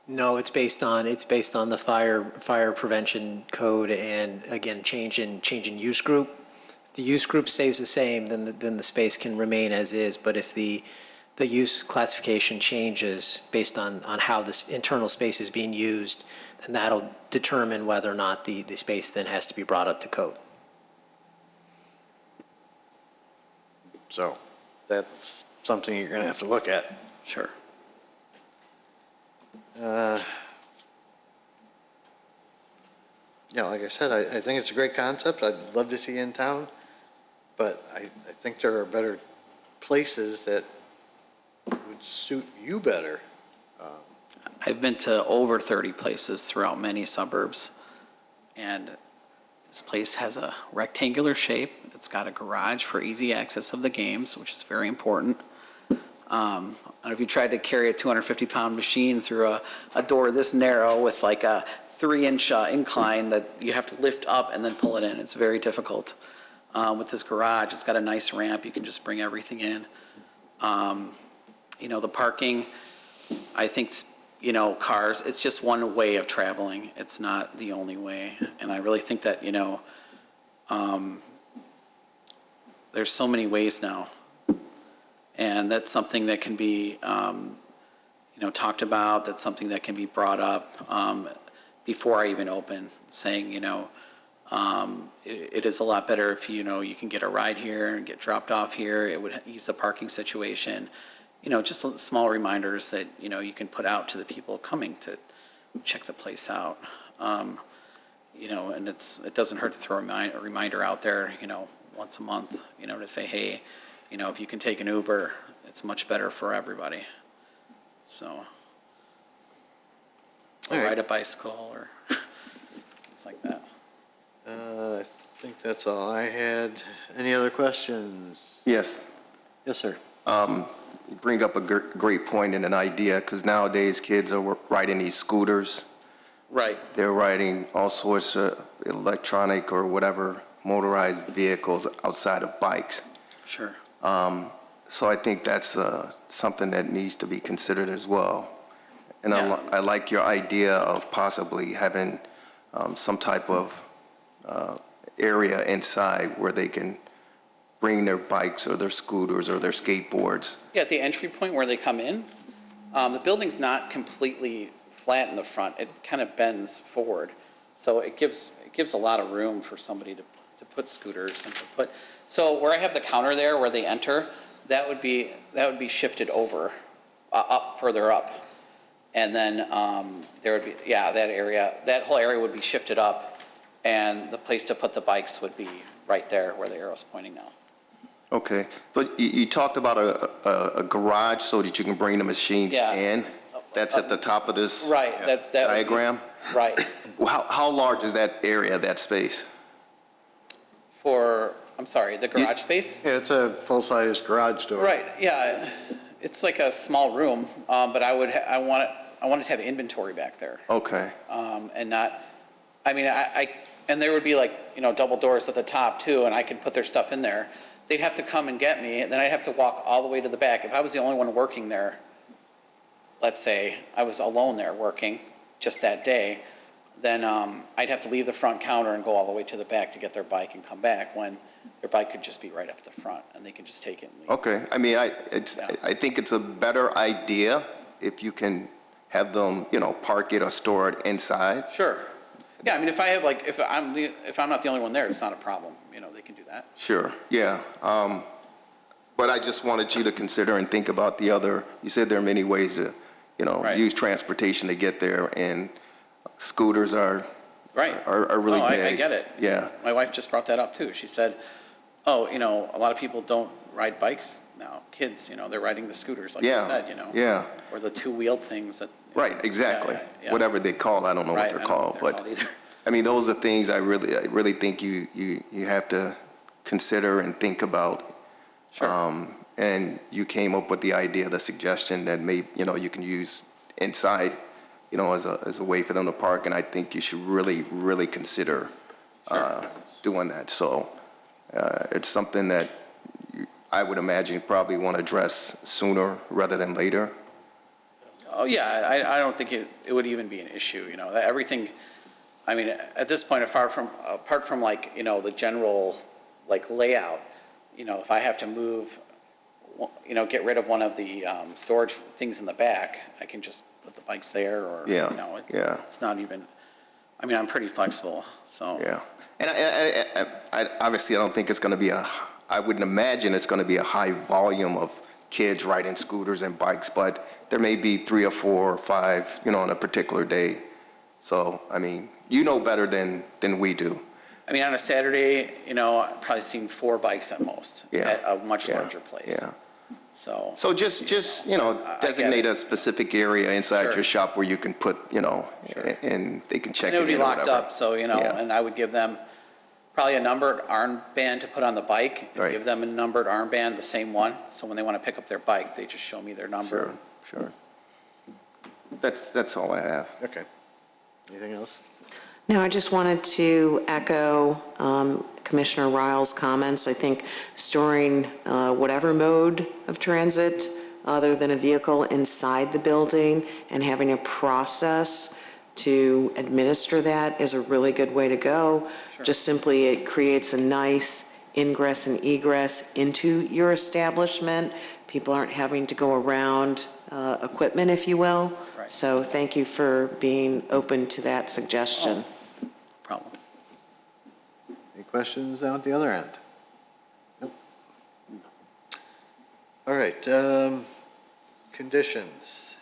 No, it's based on the fire prevention code, and again, change in use group. If the use group stays the same, then the space can remain as is. But if the use classification changes based on how this internal space is being used, then that'll determine whether or not the space then has to be brought up to code. So that's something you're going to have to look at. Sure. Yeah, like I said, I think it's a great concept. I'd love to see in town, but I think there are better places that would suit you better. I've been to over 30 places throughout many suburbs, and this place has a rectangular shape. It's got a garage for easy access of the games, which is very important. And if you tried to carry a 250-pound machine through a door this narrow with like a 3-inch incline that you have to lift up and then pull it in, it's very difficult. With this garage, it's got a nice ramp. You can just bring everything in. You know, the parking, I think, you know, cars, it's just one way of traveling. It's not the only way. And I really think that, you know, there's so many ways now. And that's something that can be, you know, talked about. That's something that can be brought up before I even open, saying, you know, it is a lot better if, you know, you can get a ride here and get dropped off here. It would ease the parking situation. You know, just small reminders that, you know, you can put out to the people coming to check the place out. You know, and it doesn't hurt to throw a reminder out there, you know, once a month, you know, to say, hey, you know, if you can take an Uber, it's much better for everybody. So, or ride a bicycle or things like that. I think that's all I had. Any other questions? Yes. Yes, sir. You bring up a great point and an idea, because nowadays kids are riding these scooters. Right. They're riding all sorts of electronic or whatever motorized vehicles outside of bikes. Sure. So I think that's something that needs to be considered as well. And Yeah. I like your idea of possibly having some type of area inside where they can bring their bikes or their scooters or their skateboards. Yeah, at the entry point where they come in, the building's not completely flat in the front. It kind of bends forward. So it gives a lot of room for somebody to put scooters and to put, so where I have the counter there where they enter, that would be shifted over, up, further up. And then there would be, yeah, that whole area would be shifted up, and the place to put the bikes would be right there where the arrow's pointing now. Okay, but you talked about a garage so that you can bring the machines Yeah. in? That's at the top of this Right, that diagram? Right. How large is that area, that space? For, I'm sorry, the garage space? Yeah, it's a full-size garage door. Right, yeah. It's like a small room, but I wanted to have inventory back there. Okay, And not, I mean, and there would be like, you know, double doors at the top too, and I could put their stuff in there. They'd have to come and get me, and then I'd have to walk all the way to the back. If I was the only one working there, let's say I was alone there working just that day, then I'd have to leave the front counter and go all the way to the back to get their bike and come back, when their bike could just be right up at the front and they could just take it and leave. okay. I mean, I think it's a better idea if you can have them, you know, park it or store it inside. Sure. Yeah, I mean, if I have like, if I'm not the only one there, it's not a problem. You know, they can do that. Sure, yeah. But I just wanted you to consider and think about the other, you said there are many ways to, you know, Right. use transportation to get there, and scooters are Right. are really Oh, big. I get it. Yeah. My wife just brought that up too. She said, oh, you know, a lot of people don't ride bikes now. Kids, you know, they're riding the scooters, like you Yeah, said, you know. yeah. Or the two-wheeled things that. you know, Right, exactly. yeah. Whatever they call, I don't know what Right, they're I don't know called, what they're but called either. I mean, those are things I really think you have to consider and think about. Sure. And you came up with the idea, the suggestion that you know, you can use inside, you know, as a way for them to park, and I think you should really consider doing that. So it's something that I would imagine you probably want to address sooner rather than later. Oh, yeah, I don't think it would even be an issue, you know, everything, I mean, at this point, apart from like, you know, the general like layout, you know, if I have to move, you know, get rid of one of the storage things in the back, I can just put the bikes there, or, Yeah, you know, yeah. it's not even, I mean, I'm pretty flexible, so. Yeah. And I obviously, I don't think it's going to be a I wouldn't imagine it's going to be a high volume of kids riding scooters and bikes, but there may be 3 or 4 or 5, on a particular day. So, I mean, you know better than we do. I mean, on a Saturday, I've probably seen 4 bikes at most Yeah. at a much Yeah. larger place. Yeah. So. So just designate a specific area inside Sure. your shop where you can put, and they can check And it would it be in or locked whatever. up, so, Yeah. and I would give them probably a numbered armband to put on the bike. And Right. give them a numbered armband, the same one. So when they want to pick up their bike, they just show me their number. Sure. That's all I have. Okay. Anything else? No, I just wanted to echo Commissioner Ryle's comments. I think storing whatever mode of transit other than a vehicle inside the building and having a process to administer that is a really good way to go. Sure. Just simply, it creates a nice ingress and egress into your establishment. People aren't having to go around equipment, if you will. Right. So thank you for being open to that suggestion. Problem. Any questions down at the other end? Nope. All right, conditions.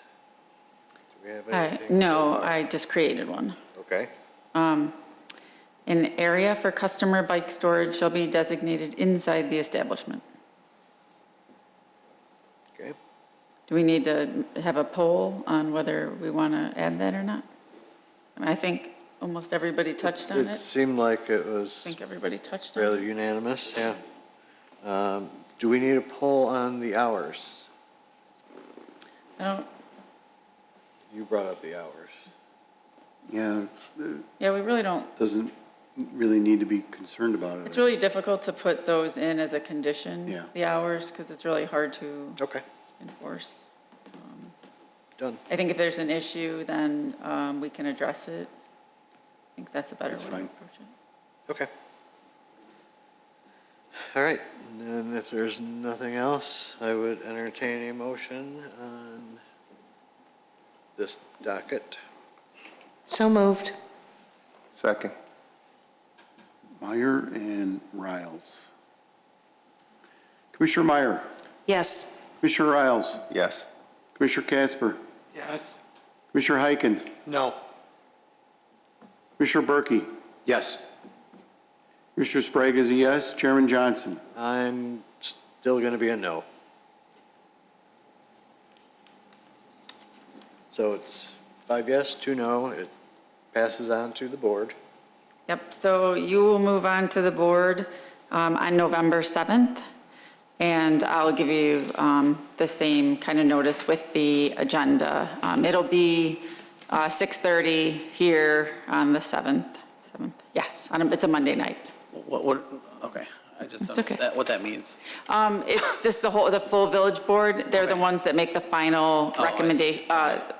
Do we have anything? No, so far? I just created one. Okay, An area for customer bike storage shall be designated inside the establishment. okay. Do we need to have a poll on whether we want to add that or not? I mean, I think almost everybody touched on It it. seemed like it I was think everybody touched on rather it. unanimous, yeah. Do we need a poll on the hours? I don't, You brought up the hours. Yeah, yeah, we really don't, doesn't really need to be concerned about it. it's really difficult to put those in as a condition, Yeah. the hours, because it's really hard to Okay, enforce. done. I think if there's an issue, then we can address it. I think that's a better That's way to fine. approach it. Okay. All right, and if there's nothing else, I would entertain a motion on this docket. So moved. Second. Meyer and Riles. Commissioner Meyer, Yes. Commissioner Riles, Yes. Commissioner Casper, Yes. Commissioner Heiken, No. Commissioner Berkey, Yes. Commissioner Sprague is a yes, Chairman Johnson. I'm still going to be a no. So it's 5 yes, 2 no. It passes on to the board. Yep, so you will move on to the board on November 7th, and I'll give you the same kind of notice with the agenda. It'll be 6:30 here on the 7th. Yes, it's a Monday night. Okay, I just It's don't okay. know what that means. It's just the full village board. They're the Okay. ones that make the final Oh, I see. recommendation,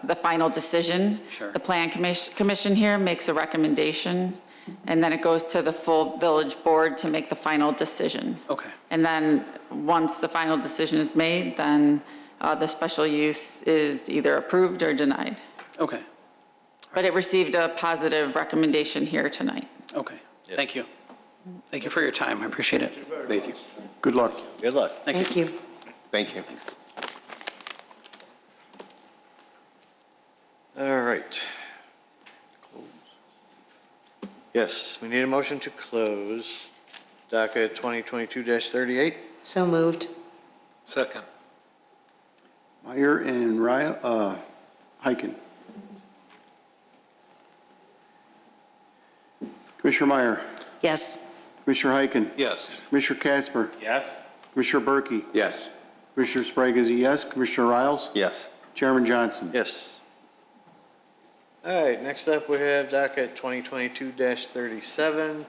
the final decision. Sure. The plan commission here makes a recommendation, and then it goes to the full village board to make the final decision. Okay. And then, once the final decision is made, then the special use is either approved or denied. Okay, But it received a positive recommendation here tonight. okay. Thank you. Thank you for your time. I appreciate it. Thank you. Good luck. Good luck. Thank you. Thank you. Thanks. All right. Yes, we need a motion to close docket 2022-38. So moved. Second. Meyer and Heiken. Commissioner Meyer, Yes. Commissioner Heiken, Yes. Commissioner Casper, Yes. Commissioner Berkey, Yes. Commissioner Sprague is a yes, Commissioner Riles, Yes. Chairman Johnson. Yes. All right, next up, we have docket 2022-37,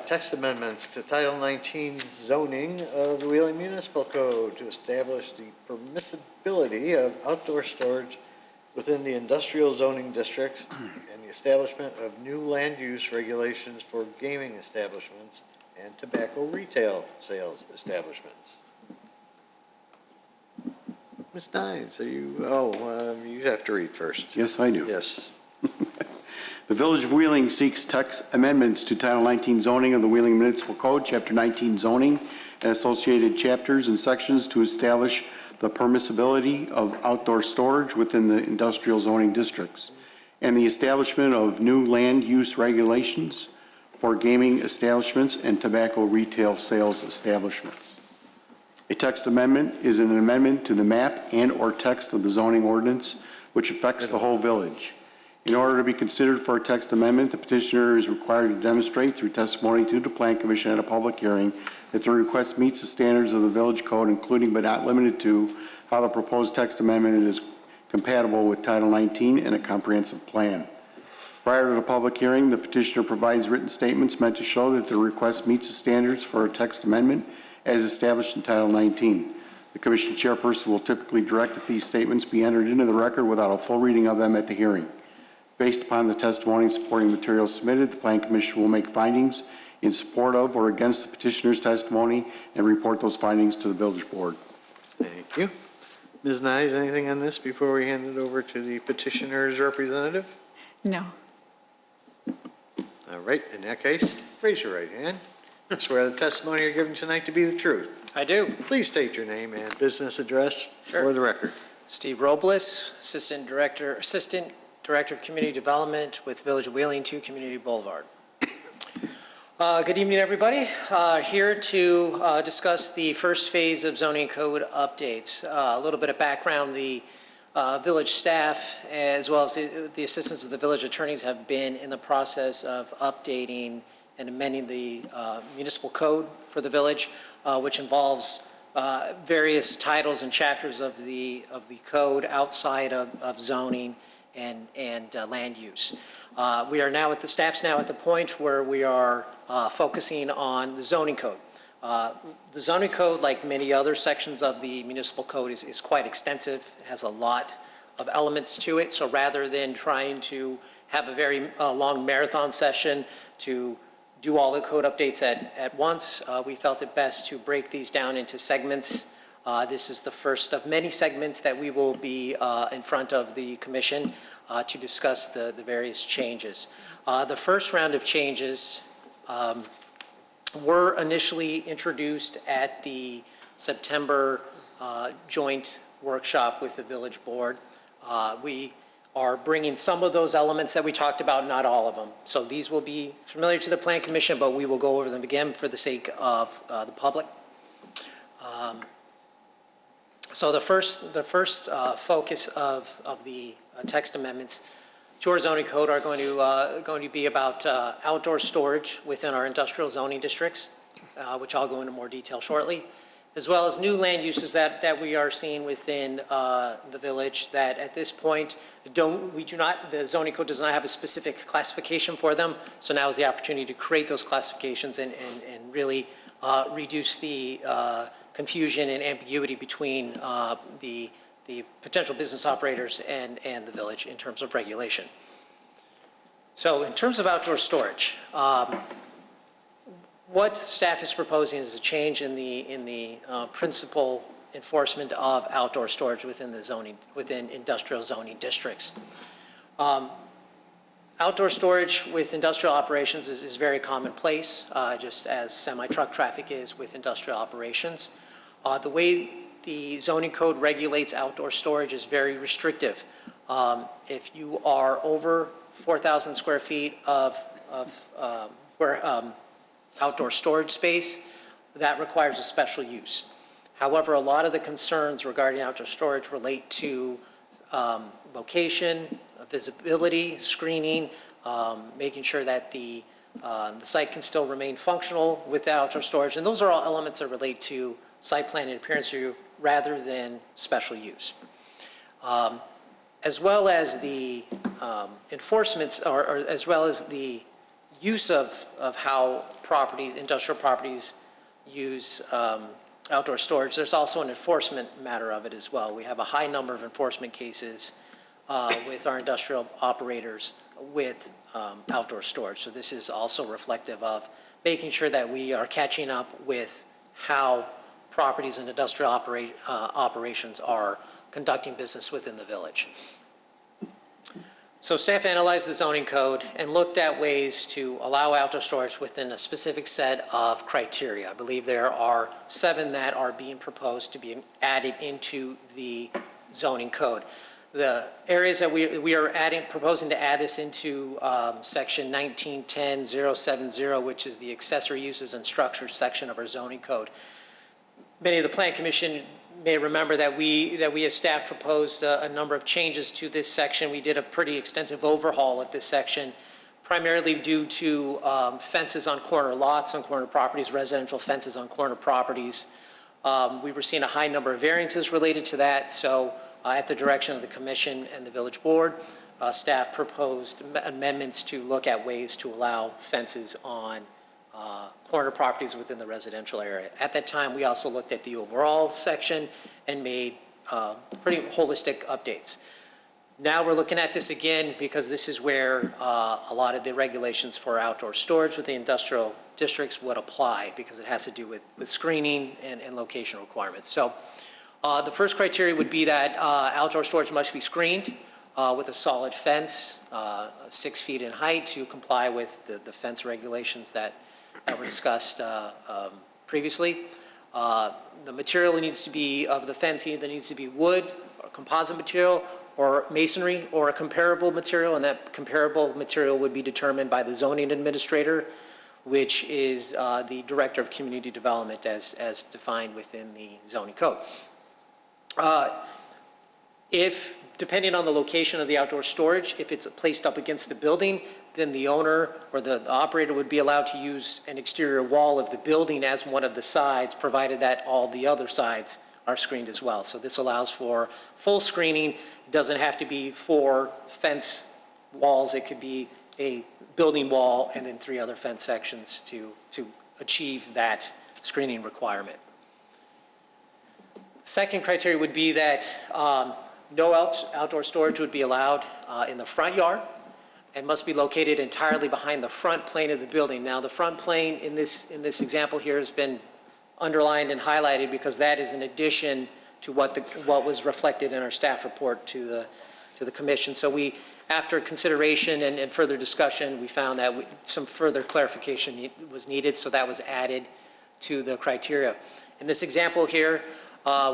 text amendments to Title 19 zoning of the Wheeling Municipal Code to establish the permissibility of outdoor storage within the industrial zoning districts and the establishment of new land use regulations for gaming establishments and tobacco retail sales establishments. Ms. Dines, you have to read first. Yes, I do. Yes. The Village of Wheeling seeks text amendments to Title 19 zoning of the Wheeling Municipal Code, Chapter 19 zoning, and associated chapters and sections to establish the permissibility of outdoor storage within the industrial zoning districts, and the establishment of new land use regulations for gaming establishments and tobacco retail sales establishments. A text amendment is an amendment to the map and/or text of the zoning ordinance which affects the whole village. In order to be considered for a text amendment, the petitioner is required to demonstrate through testimony to the Plan Commission at a public hearing that the request meets the standards of the village code, including but not limited to how the proposed text amendment is compatible with Title 19 and a comprehensive plan. Prior to the public hearing, the petitioner provides written statements meant to show that the request meets the standards for a text amendment as established in Title 19. The Commission chairperson will typically direct that these statements be entered into the record without a full reading of them at the hearing. Based upon the testimony and supporting materials submitted, the Plan Commission will make findings in support of or against the petitioner's testimony and report those findings to the Village Board. Thank you. Ms. Nyes, anything on this before we hand it over to the petitioner's representative? No. All right, in that case, raise your right hand. I swear the testimony you're giving tonight to be the truth. I do. Please state your name and business address for the record. Steve Robles, Assistant Director of Community Development with Village of Wheeling, 2 Community Boulevard. Good evening, everybody. Here to discuss the first phase of zoning code updates. A little bit of background, the village staff, as well as the assistance of the village attorneys, have been in the process of updating and amending the municipal code for the village, which involves various titles and chapters of the code outside of zoning and land use. We are now staff's now at the point where we are focusing on the zoning code. The zoning code, like many other sections of the municipal code, is quite extensive, has a lot of elements to it. So rather than trying to have a very long marathon session to do all the code updates at once, we felt it best to break these down into segments. This is the first of many segments that we will be in front of the commission to discuss the various changes. The first round of changes were initially introduced at the September joint workshop with the village board. We are bringing some of those elements that we talked about, not all of them. So these will be familiar to the Plan Commission, but we will go over them again for the sake of the public. So the first focus of the text amendments to our zoning code are going to be about outdoor storage within our industrial zoning districts, which I'll go into more detail shortly, as well as new land uses that we are seeing within the village that at this point the zoning code does not have a specific classification for them. So now is the opportunity to create those classifications and really reduce the confusion and ambiguity between the potential business operators and the village in terms of regulation. So in terms of outdoor storage, what staff is proposing is a change in the principal enforcement of outdoor storage within industrial zoning districts. Outdoor storage with industrial operations is very commonplace, just as semi-truck traffic is with industrial operations. The way the zoning code regulates outdoor storage is very restrictive. If you are over 4,000 square feet of outdoor storage space, that requires a special use. However, a lot of the concerns regarding outdoor storage relate to location, visibility, screening, making sure that the site can still remain functional with outdoor storage. And those are all elements that relate to site plan and appearance review rather than special use. As well as the enforcements, or as well as the use of how industrial properties use outdoor storage, there's also an enforcement matter of it as well. We have a high number of enforcement cases with our industrial operators with outdoor storage. So this is also reflective of making sure that we are catching up with how properties and industrial operations are conducting business within the village. So staff analyzed the zoning code and looked at ways to allow outdoor storage within a specific set of criteria. I believe there are 7 that are being proposed to be added into the zoning code. The areas that we are proposing to add this into section 1910-070, which is the accessory uses and structures section of our zoning code. Many of the Plan Commission may remember that we as staff proposed a number of changes to this section. We did a pretty extensive overhaul of this section, primarily due to fences on corner lots, on corner properties, residential fences on corner properties. We were seeing a high number of variances related to that, so at the direction of the Commission and the Village Board, staff proposed amendments to look at ways to allow fences on corner properties within the residential area. At that time, we also looked at the overall section and made pretty holistic updates. Now we're looking at this again because this is where a lot of the regulations for outdoor storage with the industrial districts would apply, because it has to do with screening and location requirements. So the first criteria would be that outdoor storage must be screened with a solid fence, 6 feet in height, to comply with the fence regulations that were discussed previously. The material needs to be of the fencing either needs to be wood or composite material or masonry or a comparable material, and that comparable material would be determined by the zoning administrator, which is the Director of Community Development as defined within the zoning code. If, depending on the location of the outdoor storage, if it's placed up against the building, then the owner or the operator would be allowed to use an exterior wall of the building as one of the sides, provided that all the other sides are screened as well. So this allows for full screening. It doesn't have to be 4 fence walls. It could be a building wall and then 3 other fence sections to achieve that screening requirement. Second criteria would be that no outdoor storage would be allowed in the front yard and must be located entirely behind the front plane of the building. Now, the front plane in this example here has been underlined and highlighted because that is in addition to what was reflected in our staff report to the commission. So we, after consideration and further discussion, we found that some further clarification was needed, so that was added to the criteria. In this example here,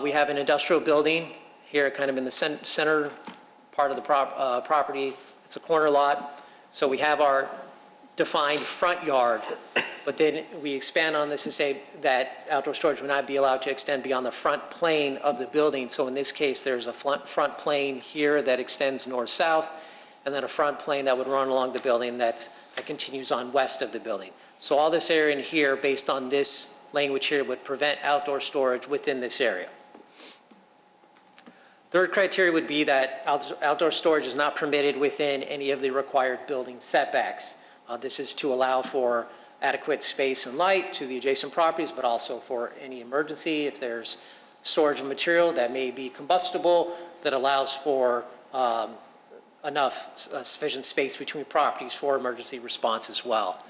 we have an industrial building here, kind of in the center part of the property. It's a corner lot. So we have our defined front yard, but then we expand on this to say that outdoor storage would not be allowed to extend beyond the front plane of the building. So in this case, there's a front plane here that extends north-south, and then a front plane that would run along the building that continues on west of the building. So all this area in here, based on this language here, would prevent outdoor storage within this area. Third criteria would be that outdoor storage is not permitted within any of the required building setbacks. This is to allow for adequate space and light to the adjacent properties, but also for any emergency, if there's storage of material that may be combustible, that allows for enough sufficient space between properties for emergency response as well.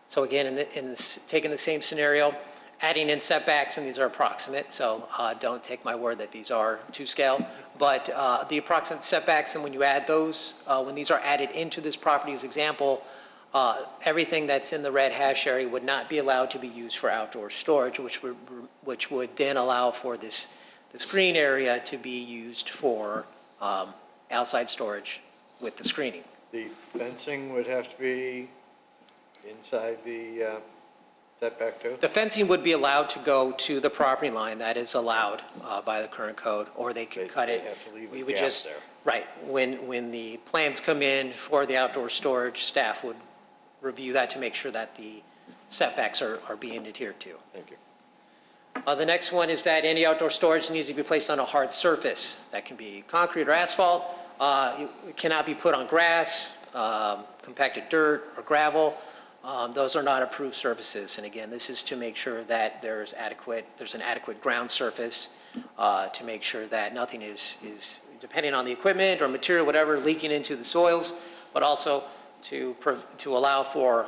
So again, taking the same scenario, adding in setbacks, and these are approximate, so don't take my word that these are to scale, but the approximate setbacks, and when you add those, when these are added into this property's example, everything that's in the red hash area would not be allowed to be used for outdoor storage, which would then allow for this green area to be used for outside storage with the screening. The fencing would have to be inside the setback too? The fencing would be allowed to go to the property line. That is allowed by the current code, or they could cut it. They have to leave We a would gap just, there. right, when the plans come in for the outdoor storage, staff would review that to make sure that the setbacks are being adhered to. Thank you. The next one is that any outdoor storage needs to be placed on a hard surface. That can be concrete or asphalt. It cannot be put on grass, compacted dirt, or gravel. Those are not approved surfaces. And again, this is to make sure that there's an adequate ground surface to make sure that nothing is, depending on the equipment or material, whatever, leaking into the soils, but also to allow for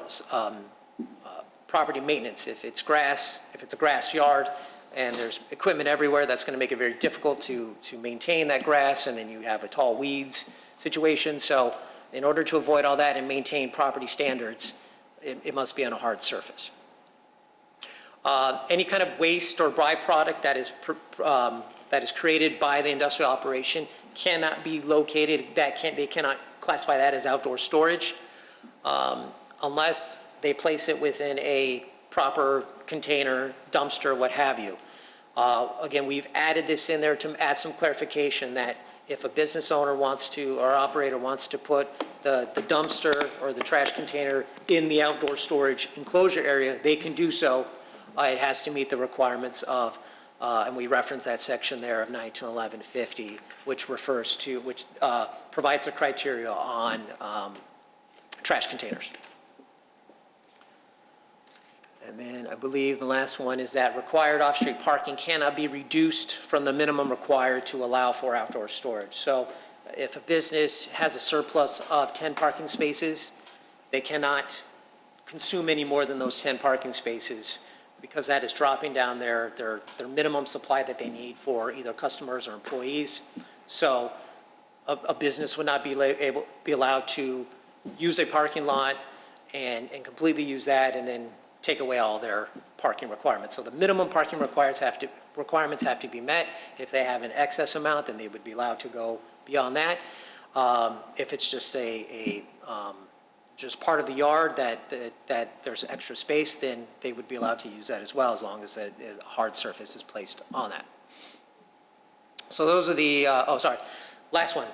property maintenance. If it's a grass yard and there's equipment everywhere, that's going to make it very difficult to maintain that grass, and then you have a tall weeds situation. So in order to avoid all that and maintain property standards, it must be on a hard surface. Any kind of waste or byproduct that is created by the industrial operation cannot be located, they cannot classify that as outdoor storage unless they place it within a proper container, dumpster, what have you. Again, we've added this in there to add some clarification that if a business owner wants to, or operator wants to put the dumpster or the trash container in the outdoor storage enclosure area, they can do so. It has to meet the requirements of, and we reference that section there of 191150, which refers to, which provides a criteria on trash containers. And then I believe the last one is that required off-street parking cannot be reduced from the minimum required to allow for outdoor storage. So if a business has a surplus of 10 parking spaces, they cannot consume any more than those 10 parking spaces because that is dropping down their minimum supply that they need for either customers or employees. So a business would not be allowed to use a parking lot and completely use that and then take away all their parking requirements. So the minimum parking requirements have to be met. If they have an excess amount, then they would be allowed to go beyond that. If it's just just part of the yard that there's extra space, then they would be allowed to use that as well, as long as a hard surface is placed on that. So those are the, last one.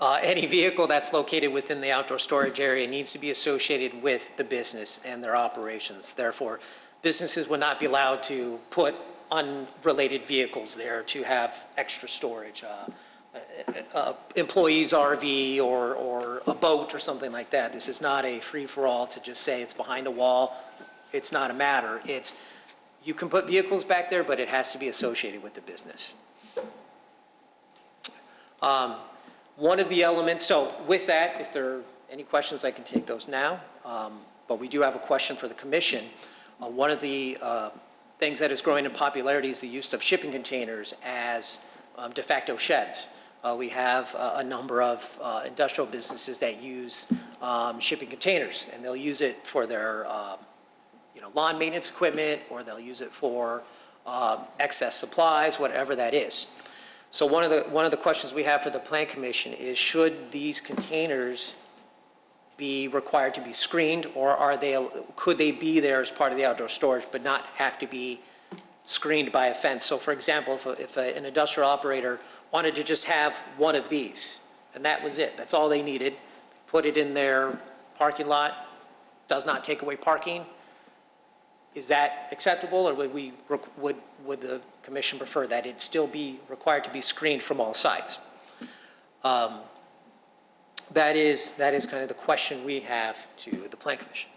Any vehicle that's located within the outdoor storage area needs to be associated with the business and their operations. Therefore, businesses would not be allowed to put unrelated vehicles there to have extra storage. Employees' RV or a boat or something like that. This is not a free-for-all to just say it's behind a wall. It's not a matter. It's, you can put vehicles back there, but it has to be associated with the business. One of the elements, so with that, if there are any questions, I can take those now. But we do have a question for the commission. One of the things that is growing in popularity is the use of shipping containers as de facto sheds. We have a number of industrial businesses that use shipping containers, and they'll use it for their lawn maintenance equipment, or they'll use it for excess supplies, whatever that is. So one of the questions we have for the Plan Commission is, should these containers be required to be screened, or could they be there as part of the outdoor storage but not have to be screened by a fence? So for example, if an industrial operator wanted to just have one of these, and that was it, that's all they needed, put it in their parking lot, does not take away parking, is that acceptable, or would the commission prefer that it still be required to be screened from all sides? That is kind of the question we have to the Plan Commission.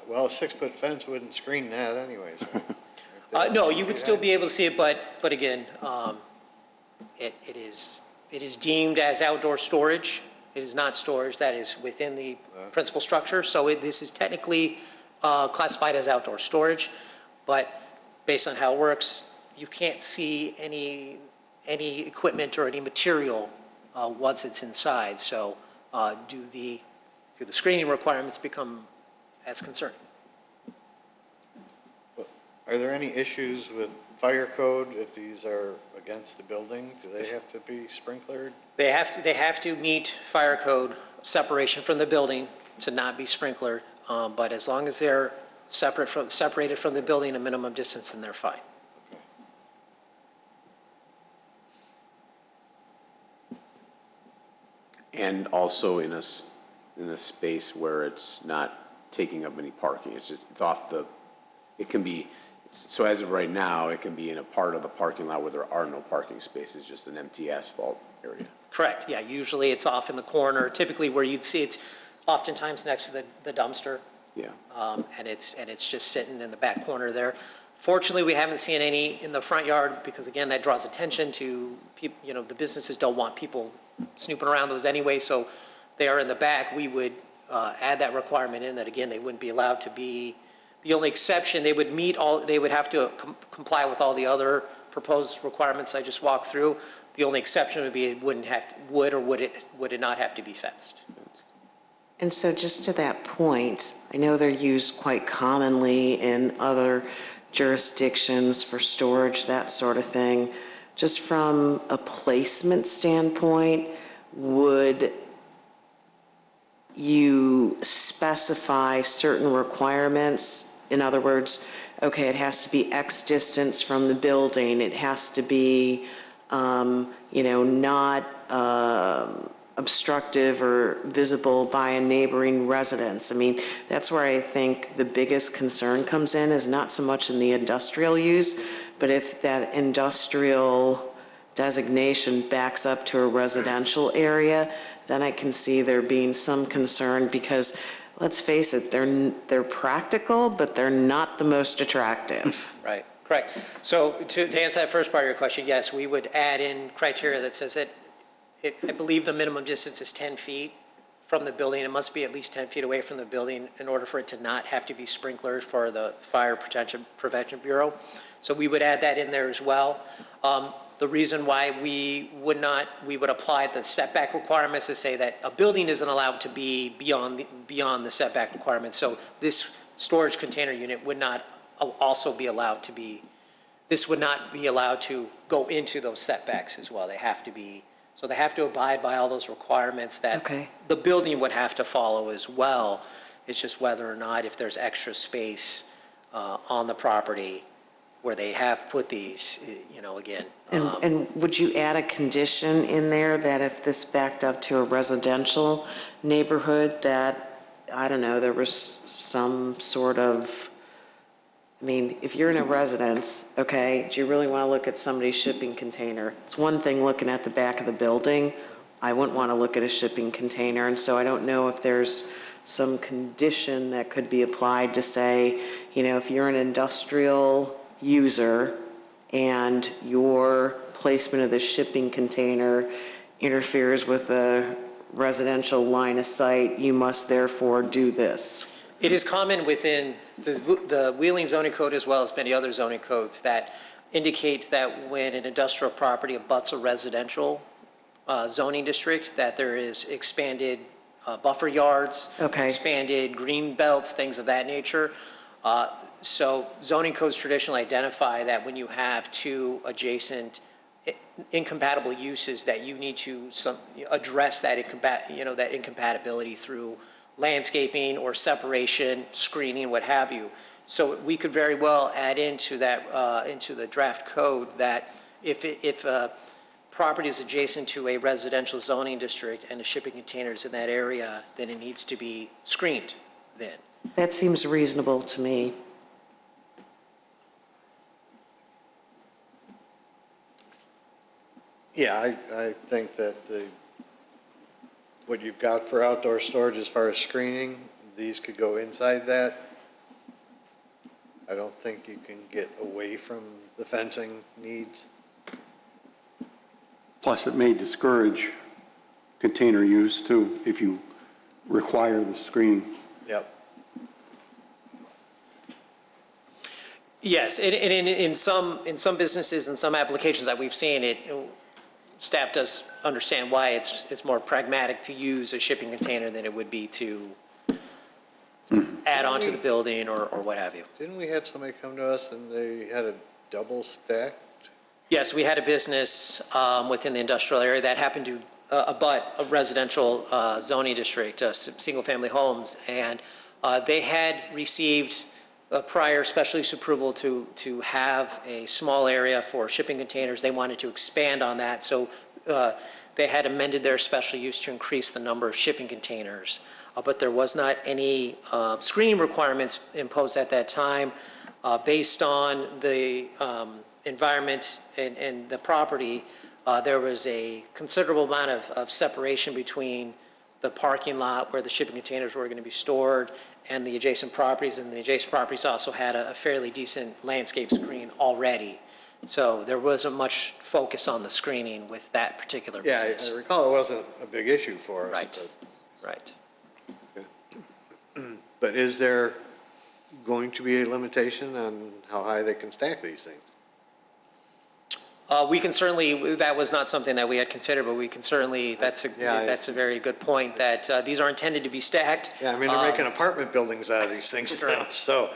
Well, a 6-foot fence wouldn't screen that anyways, right? No, you would still be able to see it, but again, it is deemed as outdoor storage. It is not storage that is within the principal structure, so this is technically classified as outdoor storage, but based on how it works, you can't see any equipment or any material once it's inside. So do the screening requirements become as concerning? Are there any issues with fire code if these are against the building? Do they have to be sprinklered? They have to meet fire code separation from the building to not be sprinklered, but as long as they're separated from the building a minimum distance, then they're fine. And also in a space where it's not taking up any parking. It's off the, it can be, so as of right now, it can be in a part of the parking lot where there are no parking spaces, just an empty asphalt area. Correct, yeah, usually it's off in the corner, typically where you'd see it's oftentimes next to the dumpster. Yeah. And it's just sitting in the back corner there. Fortunately, we haven't seen any in the front yard because, again, that draws attention to people. The businesses don't want people snooping around those anyway, so they are in the back. We would add that requirement in that, again, they wouldn't be allowed to be. The only exception, they would have to comply with all the other proposed requirements I just walked through. The only exception would be it would it not have to be fenced? And so just to that point, I know they're used quite commonly in other jurisdictions for storage, that sort of thing. Just from a placement standpoint, would you specify certain requirements? In other words, okay, it has to be X distance from the building, it has to be, not obstructive or visible by a neighboring residence. I mean, that's where I think the biggest concern comes in, is not so much in the industrial use, but if that industrial designation backs up to a residential area, then I can see there being some concern, because let's face it, they're practical, but they're not the most attractive. Right, correct. So to answer that first part of your question, yes, we would add in criteria that says that I believe the minimum distance is 10 feet from the building. It must be at least 10 feet away from the building in order for it to not have to be sprinkled for the Fire Prevention Bureau. So we would add that in there as well. The reason why we would apply the setback requirements is say that a building isn't allowed to be beyond the setback requirements. So this storage container unit would not also be allowed to be, this would not be allowed to go into those setbacks as well. They have to be, so they have to abide by all those requirements that the building would have to follow as well. It's just whether or not, if there's extra space on the property where they have put these, again. And would you add a condition in there that if this backed up to a residential neighborhood, that, I don't know, there was some sort of, I mean, if you're in a residence, okay, do you really want to look at somebody's shipping container? It's one thing looking at the back of the building. I wouldn't want to look at a shipping container, and so I don't know if there's some condition that could be applied to say, if you're an industrial user and your placement of the shipping container interferes with a residential line of sight, you must therefore do this. It is common within the Wheeling zoning code, as well as many other zoning codes, that indicate that when an industrial property abuts a residential zoning district, that there is expanded buffer yards, expanded green belts, things of that nature. So zoning codes traditionally identify that when you have two adjacent incompatible uses, that you need to address that incompatibility through landscaping or separation, screening, what have you. So we could very well add into that into the draft code that if a property is adjacent to a residential zoning district and the shipping containers in that area, then it needs to be screened then. That seems reasonable to me. Yeah, I think that what you've got for outdoor storage as far as screening, these could go inside that. I don't think you can get away from the fencing needs. Plus, it may discourage container use too, if you require the screening. Yep. Yes, and in some businesses and some applications that we've seen, staff does understand why it's more pragmatic to use a shipping container than it would be to add on to the building or what have you. Didn't we have somebody come to us and they had a double stacked? Yes, we had a business within the industrial area that happened to abut a residential zoning district, single-family homes, and they had received a prior special use approval to have a small area for shipping containers. They wanted to expand on that, so they had amended their special use to increase the number of shipping containers. But there was not any screening requirements imposed at that time. Based on the environment and the property, there was a considerable amount of separation between the parking lot where the shipping containers were going to be stored and the adjacent properties, and the adjacent properties also had a fairly decent landscape screen already. So there wasn't much focus on the screening with that particular business. Yeah, I recall it wasn't a big issue for us. Right, right. But is there going to be a limitation on how high they can stack these things? We can certainly, that was not something that we had considered, but we can certainly, that's a very good point, that these are intended to be stacked. Yeah, I mean, they're making apartment buildings out of these things now, so.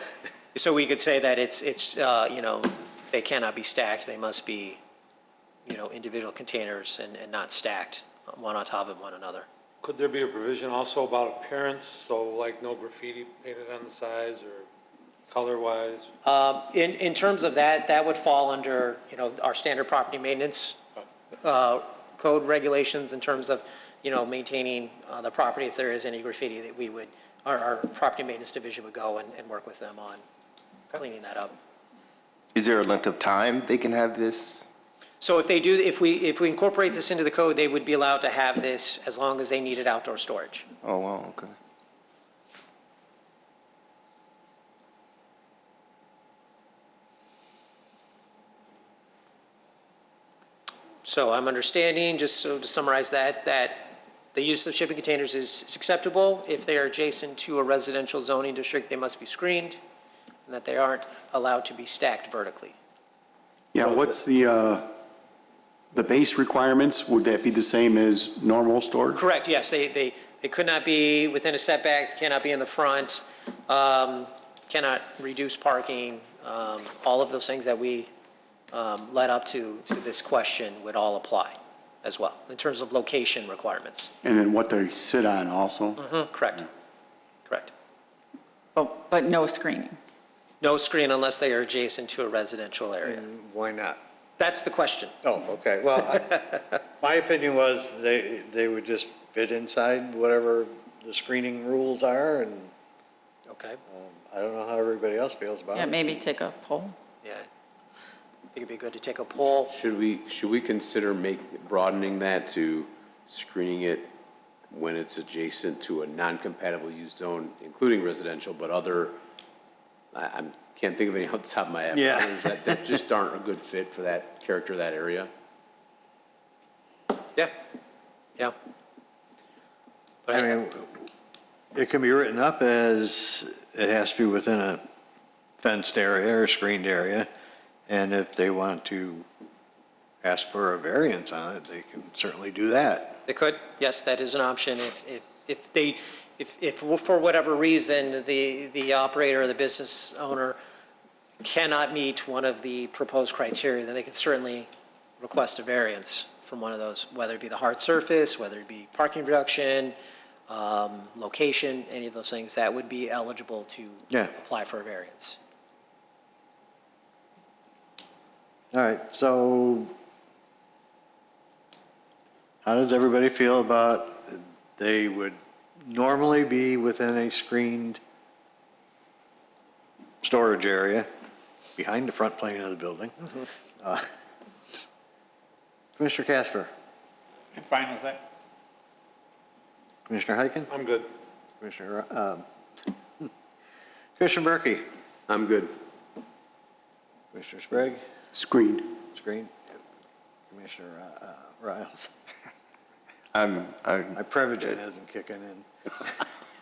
So we could say that it's, you know, they cannot be stacked, they must be, you know, individual containers and not stacked, one on top of one another. Could there be a provision also about appearance, so like no graffiti painted on the sides or color-wise? In terms of that, that would fall under, you know, our standard property maintenance code regulations in terms of, you know, maintaining the property. If there is any graffiti, that we would, our property maintenance division would go and work with them on cleaning that up. Is there a length of time they can have this? So if they do, if we incorporate this into the code, they would be allowed to have this as long as they needed outdoor storage. Oh, wow, okay. So I'm understanding, just so to summarize that the use of shipping containers is acceptable. If they are adjacent to a residential zoning district, they must be screened, and that they aren't allowed to be stacked vertically. Yeah, what's the base requirements? Would that be the same as normal storage? Correct, yes, they could not be within a setback, cannot be in the front, cannot reduce parking, all of those things that we led up to this question would all apply as well, in terms of location requirements. And then what they sit on also? Correct, correct. But no screening. No screen unless they are adjacent to a residential area. Why not? That's the question. Oh, okay, well, my opinion was they would just fit inside whatever the screening rules are, and Okay, I don't know how everybody else feels about it. Yeah, maybe take a poll. yeah. I think it'd be good to take a poll. Should we consider broadening that to screening it when it's adjacent to a non-compatible use zone, including residential, but other, I can't think of any off the top of my head. Yeah. Others that just aren't a good fit for that character of that area? Yeah, yeah. But I mean, it can be written up as it has to be within a fenced area or screened area, and if they want to ask for a variance on it, they can certainly do that. They could, yes, that is an option. If for whatever reason, the operator or the business owner cannot meet one of the proposed criteria, then they can certainly request a variance from one of those, whether it be the hard surface, whether it be parking reduction, location, any of those things, that would be eligible to apply for a variance. All right, so how does everybody feel about they would normally be within a screened storage area behind the front plane of the building? Commissioner Casper? I'm fine with that. Commissioner Heiken? I'm good. Commissioner Berkey? I'm good. Commissioner Sprague? Screened. Screen? Commissioner Riles? I'm My Prevagen isn't kicking in.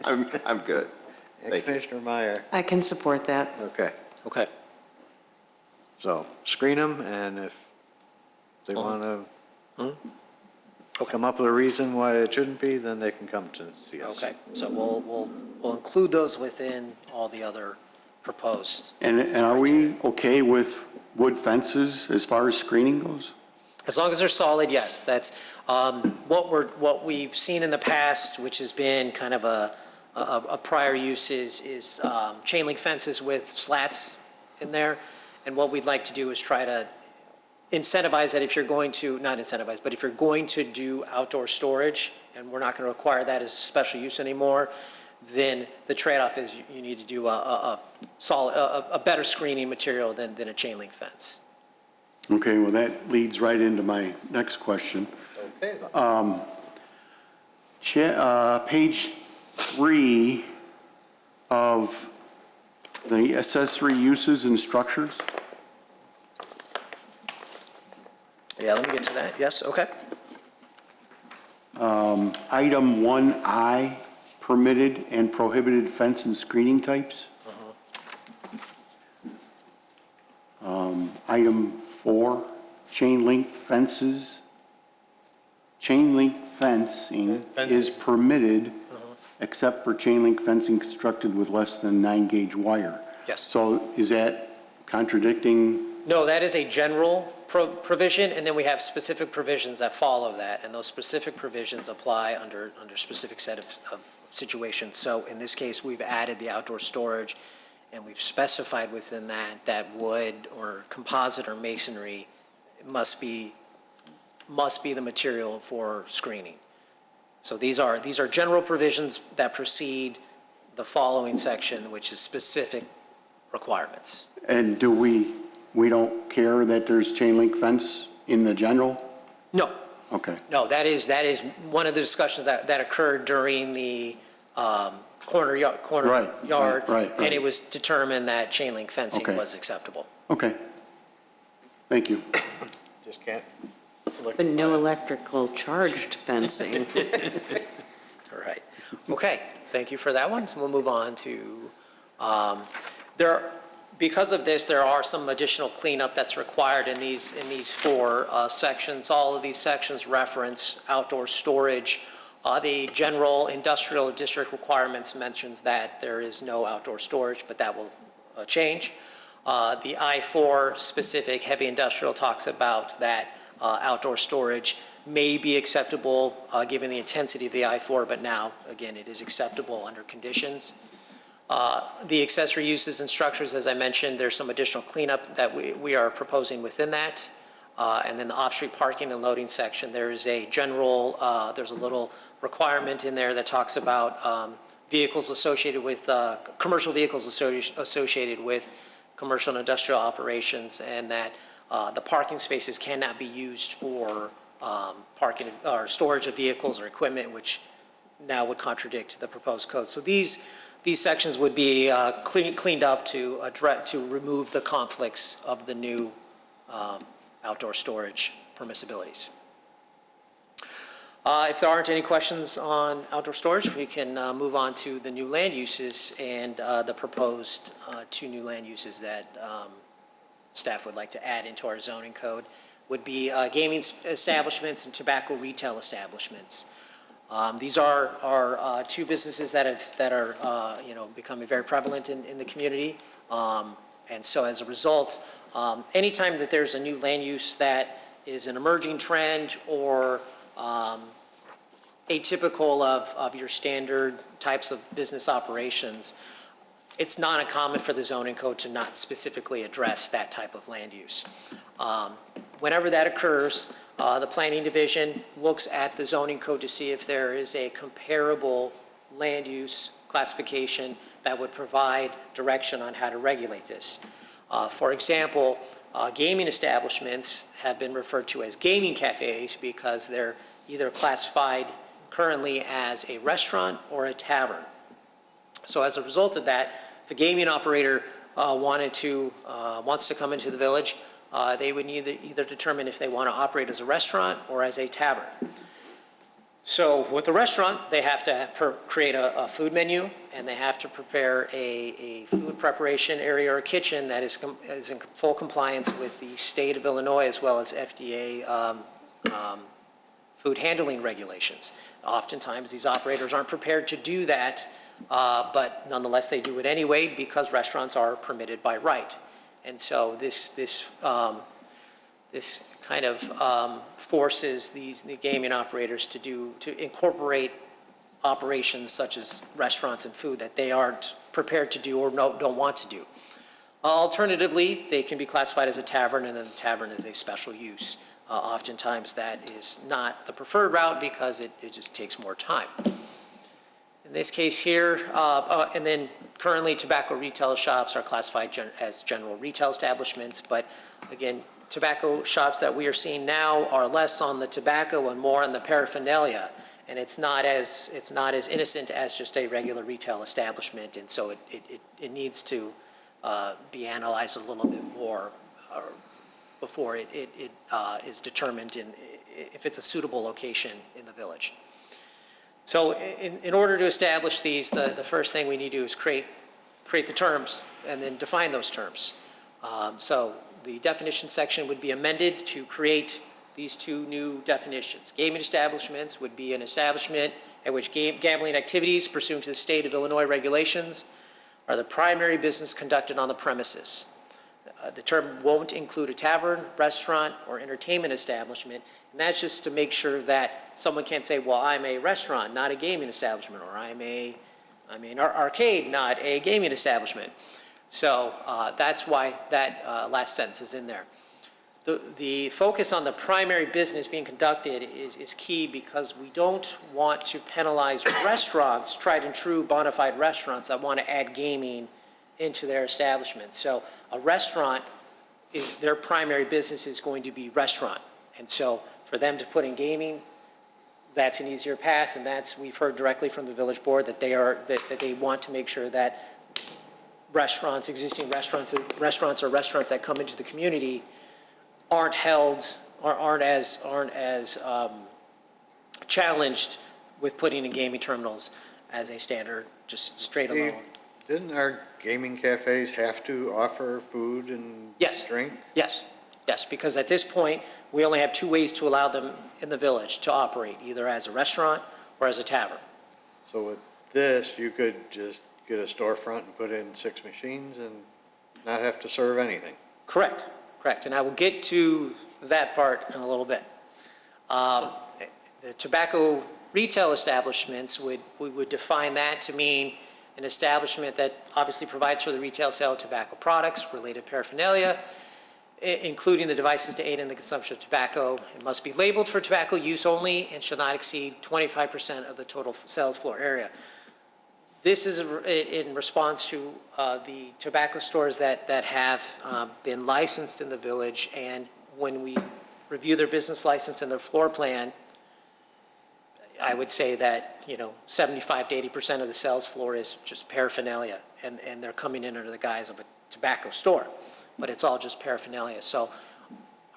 I'm good. And Thank you. Commissioner Meyer? I can support that. Okay, Okay. so screen them, and if they want to come up with a reason why it shouldn't be, then they can come to see us. Okay, so we'll include those within all the other proposed. And are we okay with wood fences as far as screening goes? As long as they're solid, yes. That's what we've seen in the past, which has been kind of a prior use is chain link fences with slats in there. And what we'd like to do is try to incentivize that if you're going to, not incentivize, but if you're going to do outdoor storage, and we're not going to require that as a special use anymore, then the trade-off is you need to do a better screening material than a chain link fence. Okay, well, that leads right into my next question. Okay. Page 3 of the accessory uses and structures. Yeah, let me get to that. Yes, okay. Item 1I, permitted and prohibited fence and screening types. Item 4, chain link fences, chain link fencing is permitted except for chain link fencing constructed with less than 9-gauge wire. Yes. So is that contradicting? No, that is a general provision, and then we have specific provisions that follow that, and those specific provisions apply under specific set of situations. So in this case, we've added the outdoor storage, and we've specified within that wood or composite or masonry must be the material for screening. So these are general provisions that precede the following section, which is specific requirements. And do we don't care that there's chain link fence in the general? No. Okay. No, that is one of the discussions that occurred during the corner yard. Right. And it was determined that chain link fencing Okay. was acceptable. Okay. Thank you. Just can't. But no electrical charged fencing. All right. Okay, thank you for that one. So we'll move on to, because of this, there are some additional cleanup that's required in these four sections. All of these sections reference outdoor storage. The general industrial district requirements mentions that there is no outdoor storage, but that will change. The I-4 specific heavy industrial talks about that outdoor storage may be acceptable given the intensity of the I-4, but now, again, it is acceptable under conditions. The accessory uses and structures, as I mentioned, there's some additional cleanup that we are proposing within that. And then the off-street parking and loading section, there is a general, there's a little requirement in there that talks about vehicles associated with, commercial vehicles associated with commercial and industrial operations, and that the parking spaces cannot be used for parking or storage of vehicles or equipment, which now would contradict the proposed code. So these sections would be cleaned up to remove the conflicts of the new outdoor storage permissibilities. If there aren't any questions on outdoor storage, we can move on to the new land uses and the proposed two new land uses that staff would like to add into our zoning code would be gaming establishments and tobacco retail establishments. These are two businesses that are becoming very prevalent in the community. And so as a result, anytime that there's a new land use that is an emerging trend or atypical of your standard types of business operations, it's not uncommon for the zoning code to not specifically address that type of land use. Whenever that occurs, the planning division looks at the zoning code to see if there is a comparable land use classification that would provide direction on how to regulate this. For example, gaming establishments have been referred to as gaming cafes because they're either classified currently as a restaurant or a tavern. So as a result of that, if a gaming operator wants to come into the village, they would either determine if they want to operate as a restaurant or as a tavern. So with a restaurant, they have to create a food menu, and they have to prepare a food preparation area or a kitchen that is in full compliance with the state of Illinois as well as FDA food handling regulations. Oftentimes, these operators aren't prepared to do that, but nonetheless, they do it anyway because restaurants are permitted by right. And so this kind of forces the gaming operators to incorporate operations such as restaurants and food that they aren't prepared to do or don't want to do. Alternatively, they can be classified as a tavern, and then the tavern is a special use. Oftentimes, that is not the preferred route because it just takes more time. In this case here, and then currently tobacco retail shops are classified as general retail establishments, but again, tobacco shops that we are seeing now are less on the tobacco and more on the paraphernalia, and it's not as innocent as just a regular retail establishment, and so it needs to be analyzed a little bit more before it is determined if it's a suitable location in the village. So in order to establish these, the first thing we need to do is create the terms and then define those terms. So the definition section would be amended to create these two new definitions. Gaming establishments would be an establishment at which gambling activities pursuant to the state of Illinois regulations are the primary business conducted on the premises. The term won't include a tavern, restaurant, or entertainment establishment, and that's just to make sure that someone can't say, well, I'm a restaurant, not a gaming establishment, or I'm an arcade, not a gaming establishment. So that's why that last sentence is in there. The focus on the primary business being conducted is key because we don't want to penalize restaurants, tried and true bona fide restaurants that want to add gaming into their establishment. So a restaurant their primary business is going to be restaurant. And so for them to put in gaming, that's an easier path, and we've heard directly from the village board that they want to make sure that existing restaurants or restaurants that come into the community aren't as challenged with putting in gaming terminals as a standard, just straight Steve, alone. Didn't our gaming cafes have to offer food and drink? Yes, because at this point, we only have two ways to allow them in the village to operate, either as a restaurant or as a tavern. So with this, you could just get a storefront and put in 6 machines and not have to serve anything. Correct, and I will get to that part in a little bit. The tobacco retail establishments, we would define that to mean an establishment that obviously provides for the retail sale of tobacco products, related paraphernalia, including the devices to aid in the consumption of tobacco. It must be labeled for tobacco use only and shall not exceed 25% of the total sales floor area. This is in response to the tobacco stores that have been licensed in the village, and when we review their business license and their floor plan, I would say that 75 to 80% of the sales floor is just paraphernalia, and they're coming in under the guise of a tobacco store, but it's all just paraphernalia. So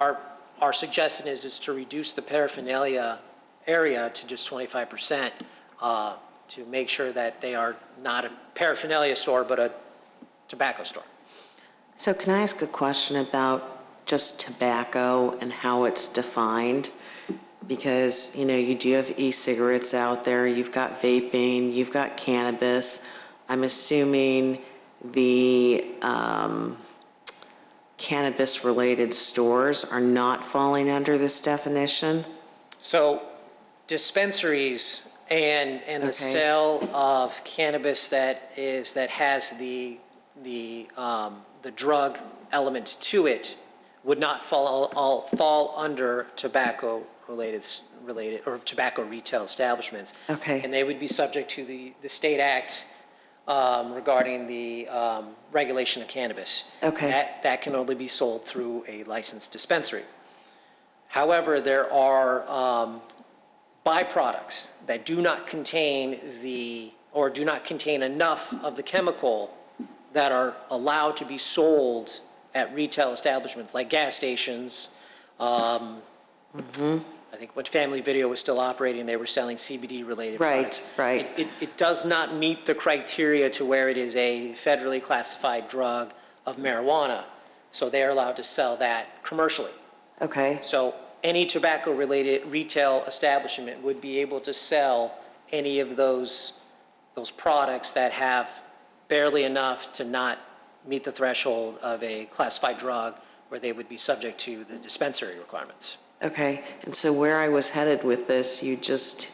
our suggestion is to reduce the paraphernalia area to just 25%. To make sure that they are not a paraphernalia store, but a tobacco store. So can I ask a question about just tobacco and how it's defined? Because, you do have e-cigarettes out there, you've got vaping, you've got cannabis. I'm assuming the cannabis-related stores are not falling under this definition? So dispensaries and the sale of cannabis that has the drug element to it would not fall under tobacco related or tobacco retail establishments. Okay. And they would be subject to the state act regarding the regulation of cannabis. Okay. That can only be sold through a licensed dispensary. However, there are byproducts that do not contain enough of the chemical that are allowed to be sold at retail establishments like gas stations. I think when Family Video was still operating, they were selling CBD-related products. Right. It does not meet the criteria to where it is a federally classified drug of marijuana, so they're allowed to sell that commercially. Okay. So any tobacco-related retail establishment would be able to sell any of those products that have barely enough to not meet the threshold of a classified drug where they would be subject to the dispensary requirements. Okay, and so where I was headed with this, you just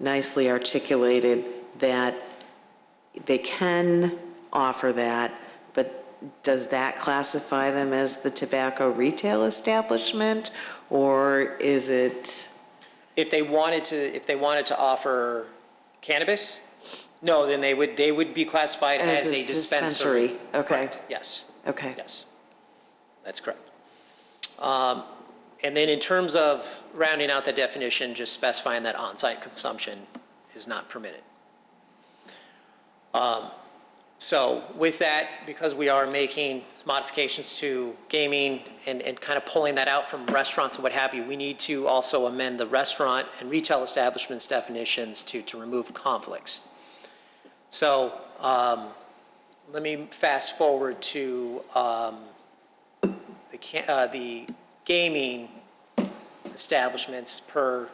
nicely articulated that they can offer that, but does that classify them as the tobacco retail establishment, or is it? If they wanted to offer cannabis, no, then they would be classified as a dispensary. Okay. Correct. Yes. Okay. Yes, that's correct. And then in terms of rounding out the definition, just specifying that on-site consumption is not permitted. So with that, because we are making modifications to gaming and kind of pulling that out from restaurants and what have you, we need to also amend the restaurant and retail establishments definitions to remove conflicts. So let me fast forward to the gaming establishments per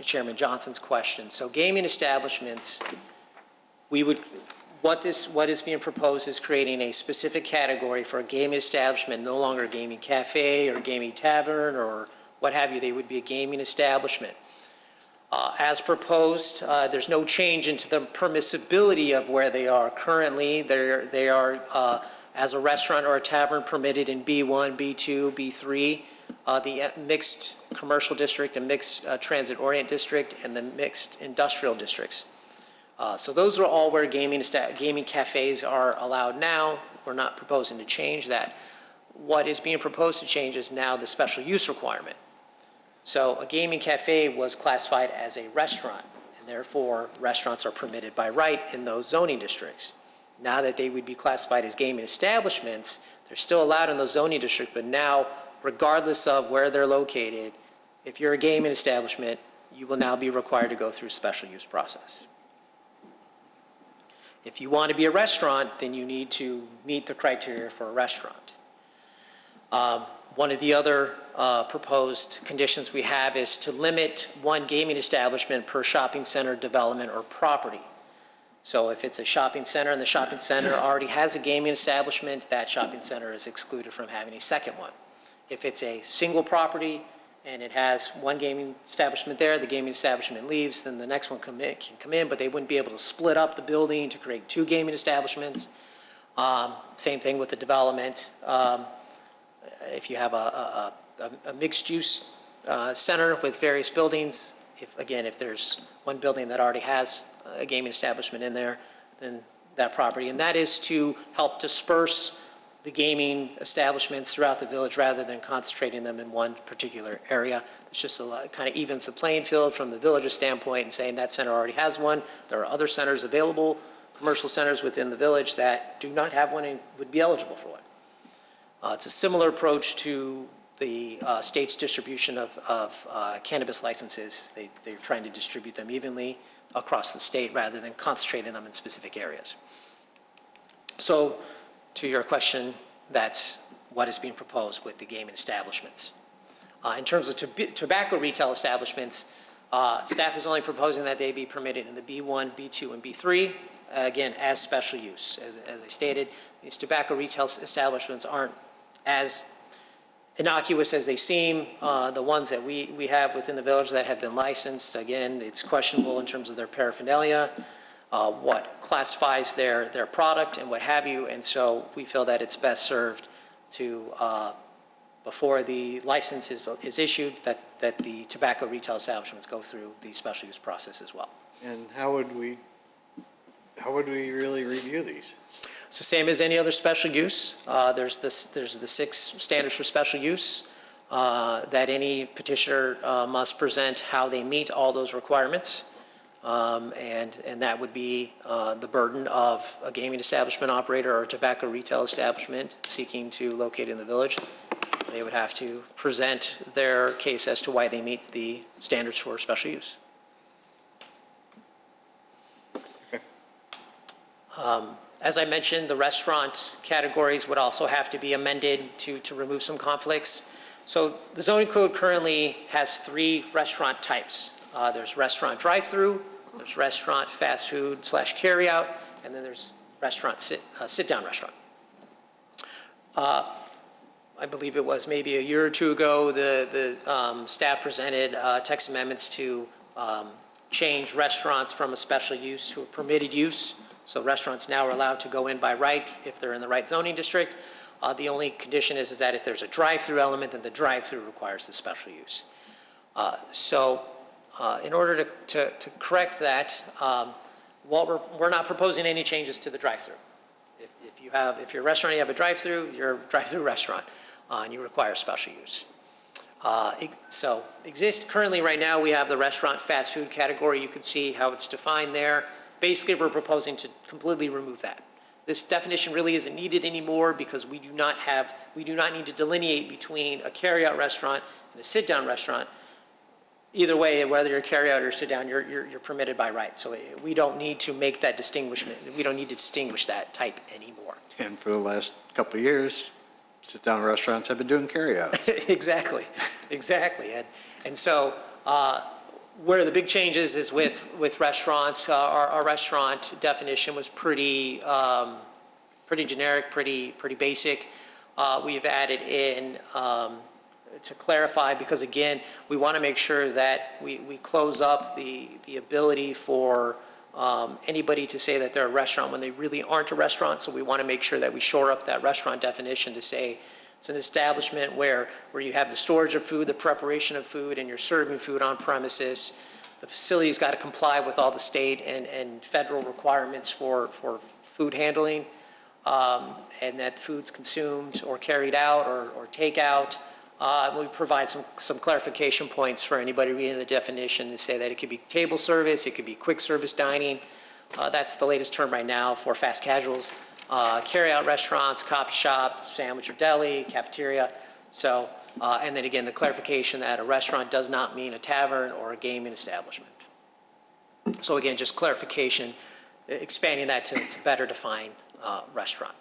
Chairman Johnson's question. So gaming establishments, what is being proposed is creating a specific category for a gaming establishment, no longer a gaming cafe or gaming tavern or what have you. They would be a gaming establishment. As proposed, there's no change into the permissibility of where they are. Currently, they are as a restaurant or a tavern permitted in B1, B2, B3, the mixed commercial district and mixed transit-orient district and the mixed industrial districts. So those are all where gaming cafes are allowed now. We're not proposing to change that. What is being proposed to change is now the special use requirement. So a gaming cafe was classified as a restaurant, and therefore restaurants are permitted by right in those zoning districts. Now that they would be classified as gaming establishments, they're still allowed in those zoning districts, but now, regardless of where they're located, if you're a gaming establishment, you will now be required to go through a special use process. If you want to be a restaurant, then you need to meet the criteria for a restaurant. One of the other proposed conditions we have is to limit one gaming establishment per shopping center development or property. So if it's a shopping center and the shopping center already has a gaming establishment, that shopping center is excluded from having a second one. If it's a single property and it has one gaming establishment there, the gaming establishment leaves, then the next one can come in, but they wouldn't be able to split up the building to create two gaming establishments. Same thing with the development. If you have a mixed-use center with various buildings, if there's one building that already has a gaming establishment in there, then that property, and that is to help disperse the gaming establishments throughout the village rather than concentrating them in one particular area. It's just kind of evens the playing field from the village's standpoint and saying that center already has one. There are other centers available, commercial centers within the village that do not have one and would be eligible for one. It's a similar approach to the state's distribution of cannabis licenses. They're trying to distribute them evenly across the state rather than concentrating them in specific areas. So, to your question, that's what is being proposed with the gaming establishments. In terms of tobacco retail establishments, staff is only proposing that they be permitted in the B1, B2, and B3, again, as special use. As I stated, these tobacco retail establishments aren't as innocuous as they seem. The ones that we have within the village that have been licensed, again, it's questionable in terms of their paraphernalia, what classifies their product and what have you, and so we feel that it's best served to, before the license is issued, that the tobacco retail establishments go through the special use process as well. And how would we really review these? It's the same as any other special use. There's the 6 standards for special use that any petitioner must present how they meet all those requirements. And that would be the burden of a gaming establishment operator or a tobacco retail establishment seeking to locate in the village. They would have to present their case as to why they meet the standards for special use. Okay. As I mentioned, the restaurant categories would also have to be amended to remove some conflicts. So the zoning code currently has 3 restaurant types. There's restaurant drive-through, there's restaurant fast food / carry-out, and then there's restaurant sit-down restaurant. I believe it was maybe a year or 2 ago, the staff presented text amendments to change restaurants from a special use to a permitted use. So restaurants now are allowed to go in by right if they're in the right zoning district. The only condition is that if there's a drive-through element, then the drive-through requires the special use. In order to correct that, we're not proposing any changes to the drive-through. If you're a restaurant, you have a drive-through, you're a drive-through restaurant, and you require special use. Currently right now, we have the restaurant fast food category. You can see how it's defined there. Basically, we're proposing to completely remove that. This definition really isn't needed anymore because we do not need to delineate between a carry-out restaurant and a sit-down restaurant. Either way, whether you're carry-out or sit-down, you're permitted by right. So we don't need to make that distinguishment. We don't need to distinguish that type anymore. And for the last couple of years, sit-down restaurants have been doing carryout. Exactly, exactly. And so where the big changes is with restaurants. Our restaurant definition was pretty generic, pretty basic. We've added in to clarify, because again, we want to make sure that we close up the ability for anybody to say that they're a restaurant when they really aren't a restaurant. So we want to make sure that we shore up that restaurant definition to say it's an establishment where you have the storage of food, the preparation of food, and you're serving food on premises. The facility's got to comply with all the state and federal requirements for food handling, and that food's consumed or carried out or takeout. We provide some clarification points for anybody reading the definition to say that it could be table service, it could be quick service dining. That's the latest term right now for fast casuals. Carry-out restaurants, coffee shop, sandwich or deli, cafeteria. So, and then again, the clarification that a restaurant does not mean a tavern or a gaming establishment. So again, just clarification, expanding that to better define restaurant.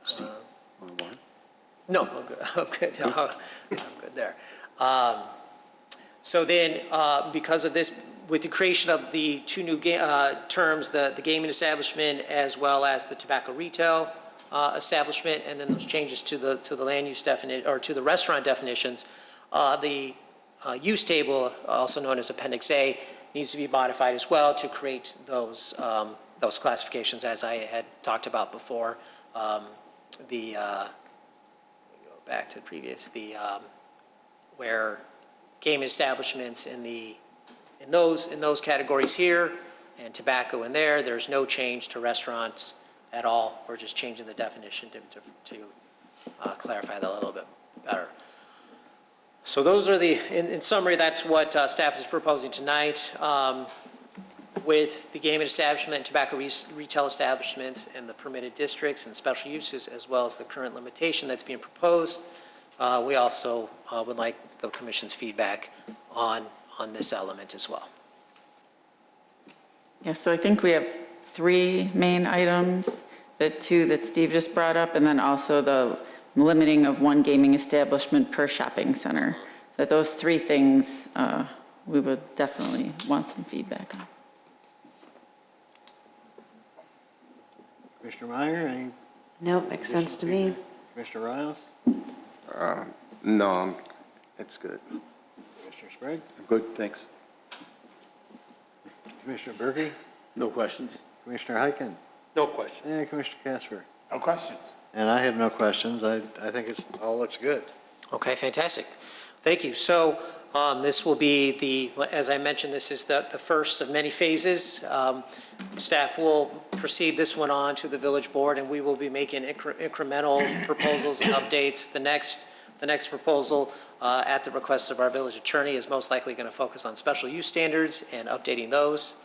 Steve, No, I'm good. I'm good. I'm good there. So then, because of this, with the creation of the two new terms, the gaming establishment as well as the tobacco retail establishment, and then those changes to the land use definition or to the restaurant definitions, the use table, also known as Appendix A, needs to be modified as well to create those classifications as I had talked about before. Back to the previous, where gaming establishments in those categories here and tobacco in there, there's no change to restaurants at all. We're just changing the definition to clarify that a little bit better. So those are in summary, that's what staff is proposing tonight. With the gaming establishment and tobacco retail establishments and the permitted districts and special uses, as well as the current limitation that's being proposed, we also would like the commission's feedback on this element as well. Yeah, so I think we have 3 main items, the 2 that Steve just brought up, and then also the limiting of 1 gaming establishment per shopping center. That those 3 things we would definitely want some feedback on. Commissioner Meyer, any? Nope, makes sense to me. Commissioner Riles? No, it's good. Commissioner Sprague? Good, thanks. Commissioner Berkey? No questions. Commissioner Heiken? No question. And Commissioner Casper? No questions. And I have no questions. I think it all looks good. Okay, fantastic. Thank you. So this will be as I mentioned, this is the first of many phases. Staff will proceed this one on to the village board, and we will be making incremental proposals and updates. The next proposal at the request of our village attorney is most likely going to focus on special use standards and updating those.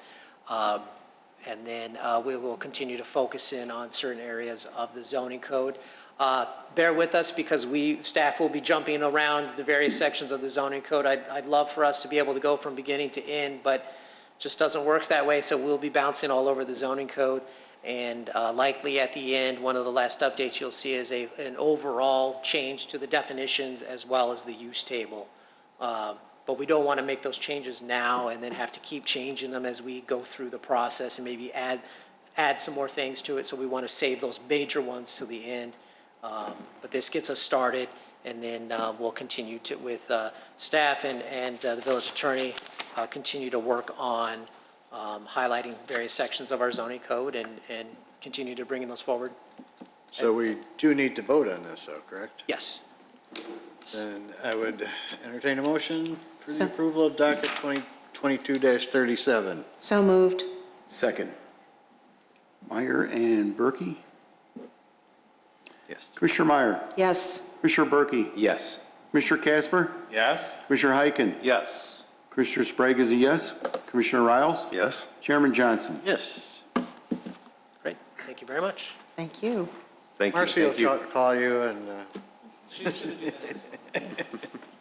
And then we will continue to focus in on certain areas of the zoning code. Bear with us because staff will be jumping around the various sections of the zoning code. I'd love for us to be able to go from beginning to end, but just doesn't work that way. So we'll be bouncing all over the zoning code. And likely at the end, one of the last updates you'll see is an overall change to the definitions as well as the use table. But we don't want to make those changes now and then have to keep changing them as we go through the process and maybe add some more things to it. So we want to save those major ones to the end. But this gets us started, and then we'll continue with staff and the village attorney continue to work on highlighting various sections of our zoning code and continue to bring those forward. So we do need to vote on this, though, correct? Yes. Then I would entertain a motion for the approval of docket 2022-37. So moved. Second. Meyer and Berkey? Yes. Commissioner Meyer? Yes. Commissioner Berkey? Yes. Commissioner Casper? Yes? Commissioner Heiken? Yes. Commissioner Sprague is a yes. Commissioner Riles? Yes? Chairman Johnson? Yes. Great. Thank you very much. Thank you. Thank you. Marcy will call you and,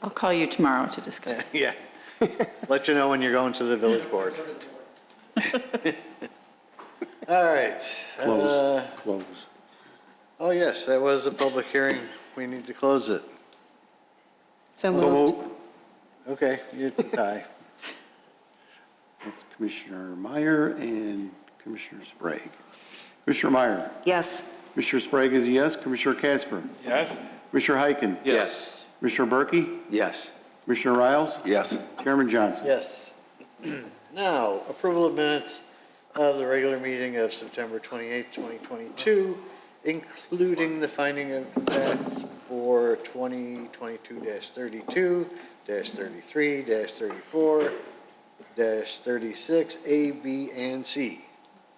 I'll call you tomorrow to discuss. yeah, let you know when you're going to the village board. All right. Close. Close. Oh, yes, that was a public hearing. We need to close it. So So moved. moved. Okay, you tie. That's Commissioner Meyer and Commissioner Sprague. Commissioner Meyer. Yes. Commissioner Sprague is a yes. Commissioner Casper. Yes? Commissioner Heiken. Yes. Commissioner Berkey. Yes. Commissioner Riles. Yes. Chairman Johnson. Yes. Now, approval of minutes of the regular meeting of September 28, 2022, including the finding of fact for 2022-32, -33, -34, -36, A, B, and C.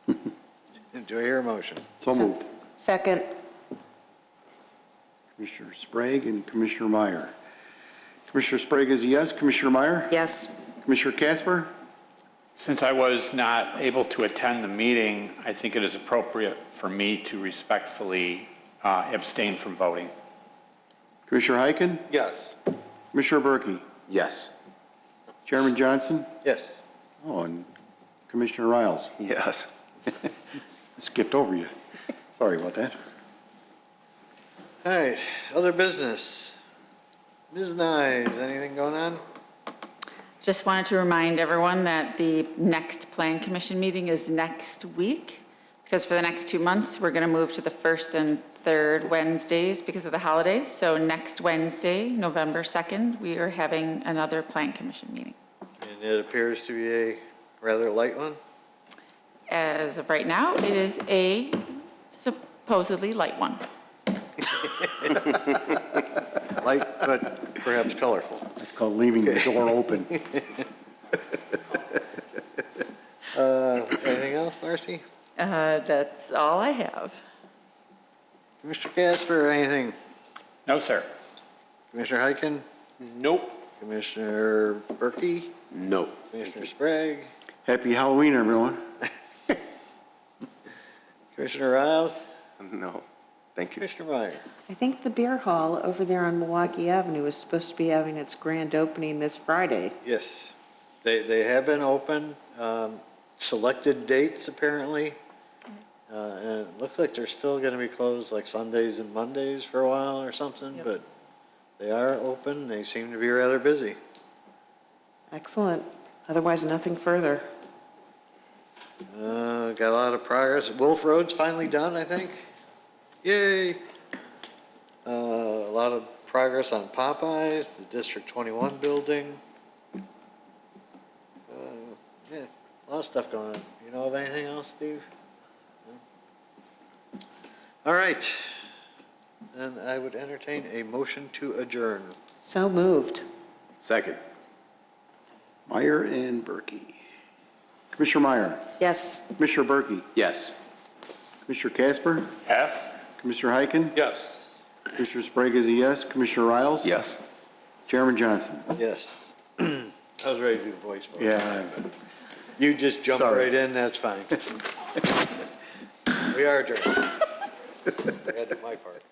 Do I hear a motion? So moved. Second. Commissioner Sprague and Commissioner Meyer. Commissioner Sprague is a yes. Commissioner Meyer. Yes. Commissioner Casper. Since I was not able to attend the meeting, I think it is appropriate for me to respectfully abstain from voting. Commissioner Heiken. Yes. Commissioner Berkey. Yes. Chairman Johnson. Yes. Oh, and Commissioner Riles. Yes. Skipped over you. Sorry about that. All right, other business. Ms. Nyes, anything going on? Just wanted to remind everyone that the next Plan Commission meeting is next week, because for the next 2 months, we're going to move to the first and third Wednesdays because of the holidays. So next Wednesday, November 2nd, we are having another Plan Commission meeting. And it appears to be a rather light one. As of right now, it is a supposedly light one. Light, but perhaps colorful. It's called leaving the door open. Anything else, Marcy? That's all I have. Commissioner Casper, anything? No, sir. Commissioner Heiken? Nope. Commissioner Berkey? No. Commissioner Sprague? Happy Halloween, everyone. Commissioner Riles? No. Thank you. Commissioner Meyer? I think the beer hall over there on Milwaukee Avenue is supposed to be having its grand opening this Friday. Yes. They have been open, selected dates apparently. And it looks like they're still going to be closed like Sundays and Mondays for a while or something, Yep. but they are open. They seem to be rather busy. Excellent. Otherwise, nothing further. Got a lot of progress. Wolf Road's finally done, I think. Yay. A lot of progress on Popeyes, the District 21 building. Yeah, a lot of stuff going on. You know of anything else, Steve? No? All right. Then I would entertain a motion to adjourn. So moved. Second. Meyer and Berkey. Commissioner Meyer. Yes. Commissioner Berkey. Yes. Commissioner Casper. Yes? Commissioner Heiken. Yes. Commissioner Sprague is a yes. Commissioner Riles. Yes. Chairman Johnson. Yes. I was ready to do the voice vote. Yeah. You just jump Sorry. right in, that's fine. We are adjourned. I got to do my part.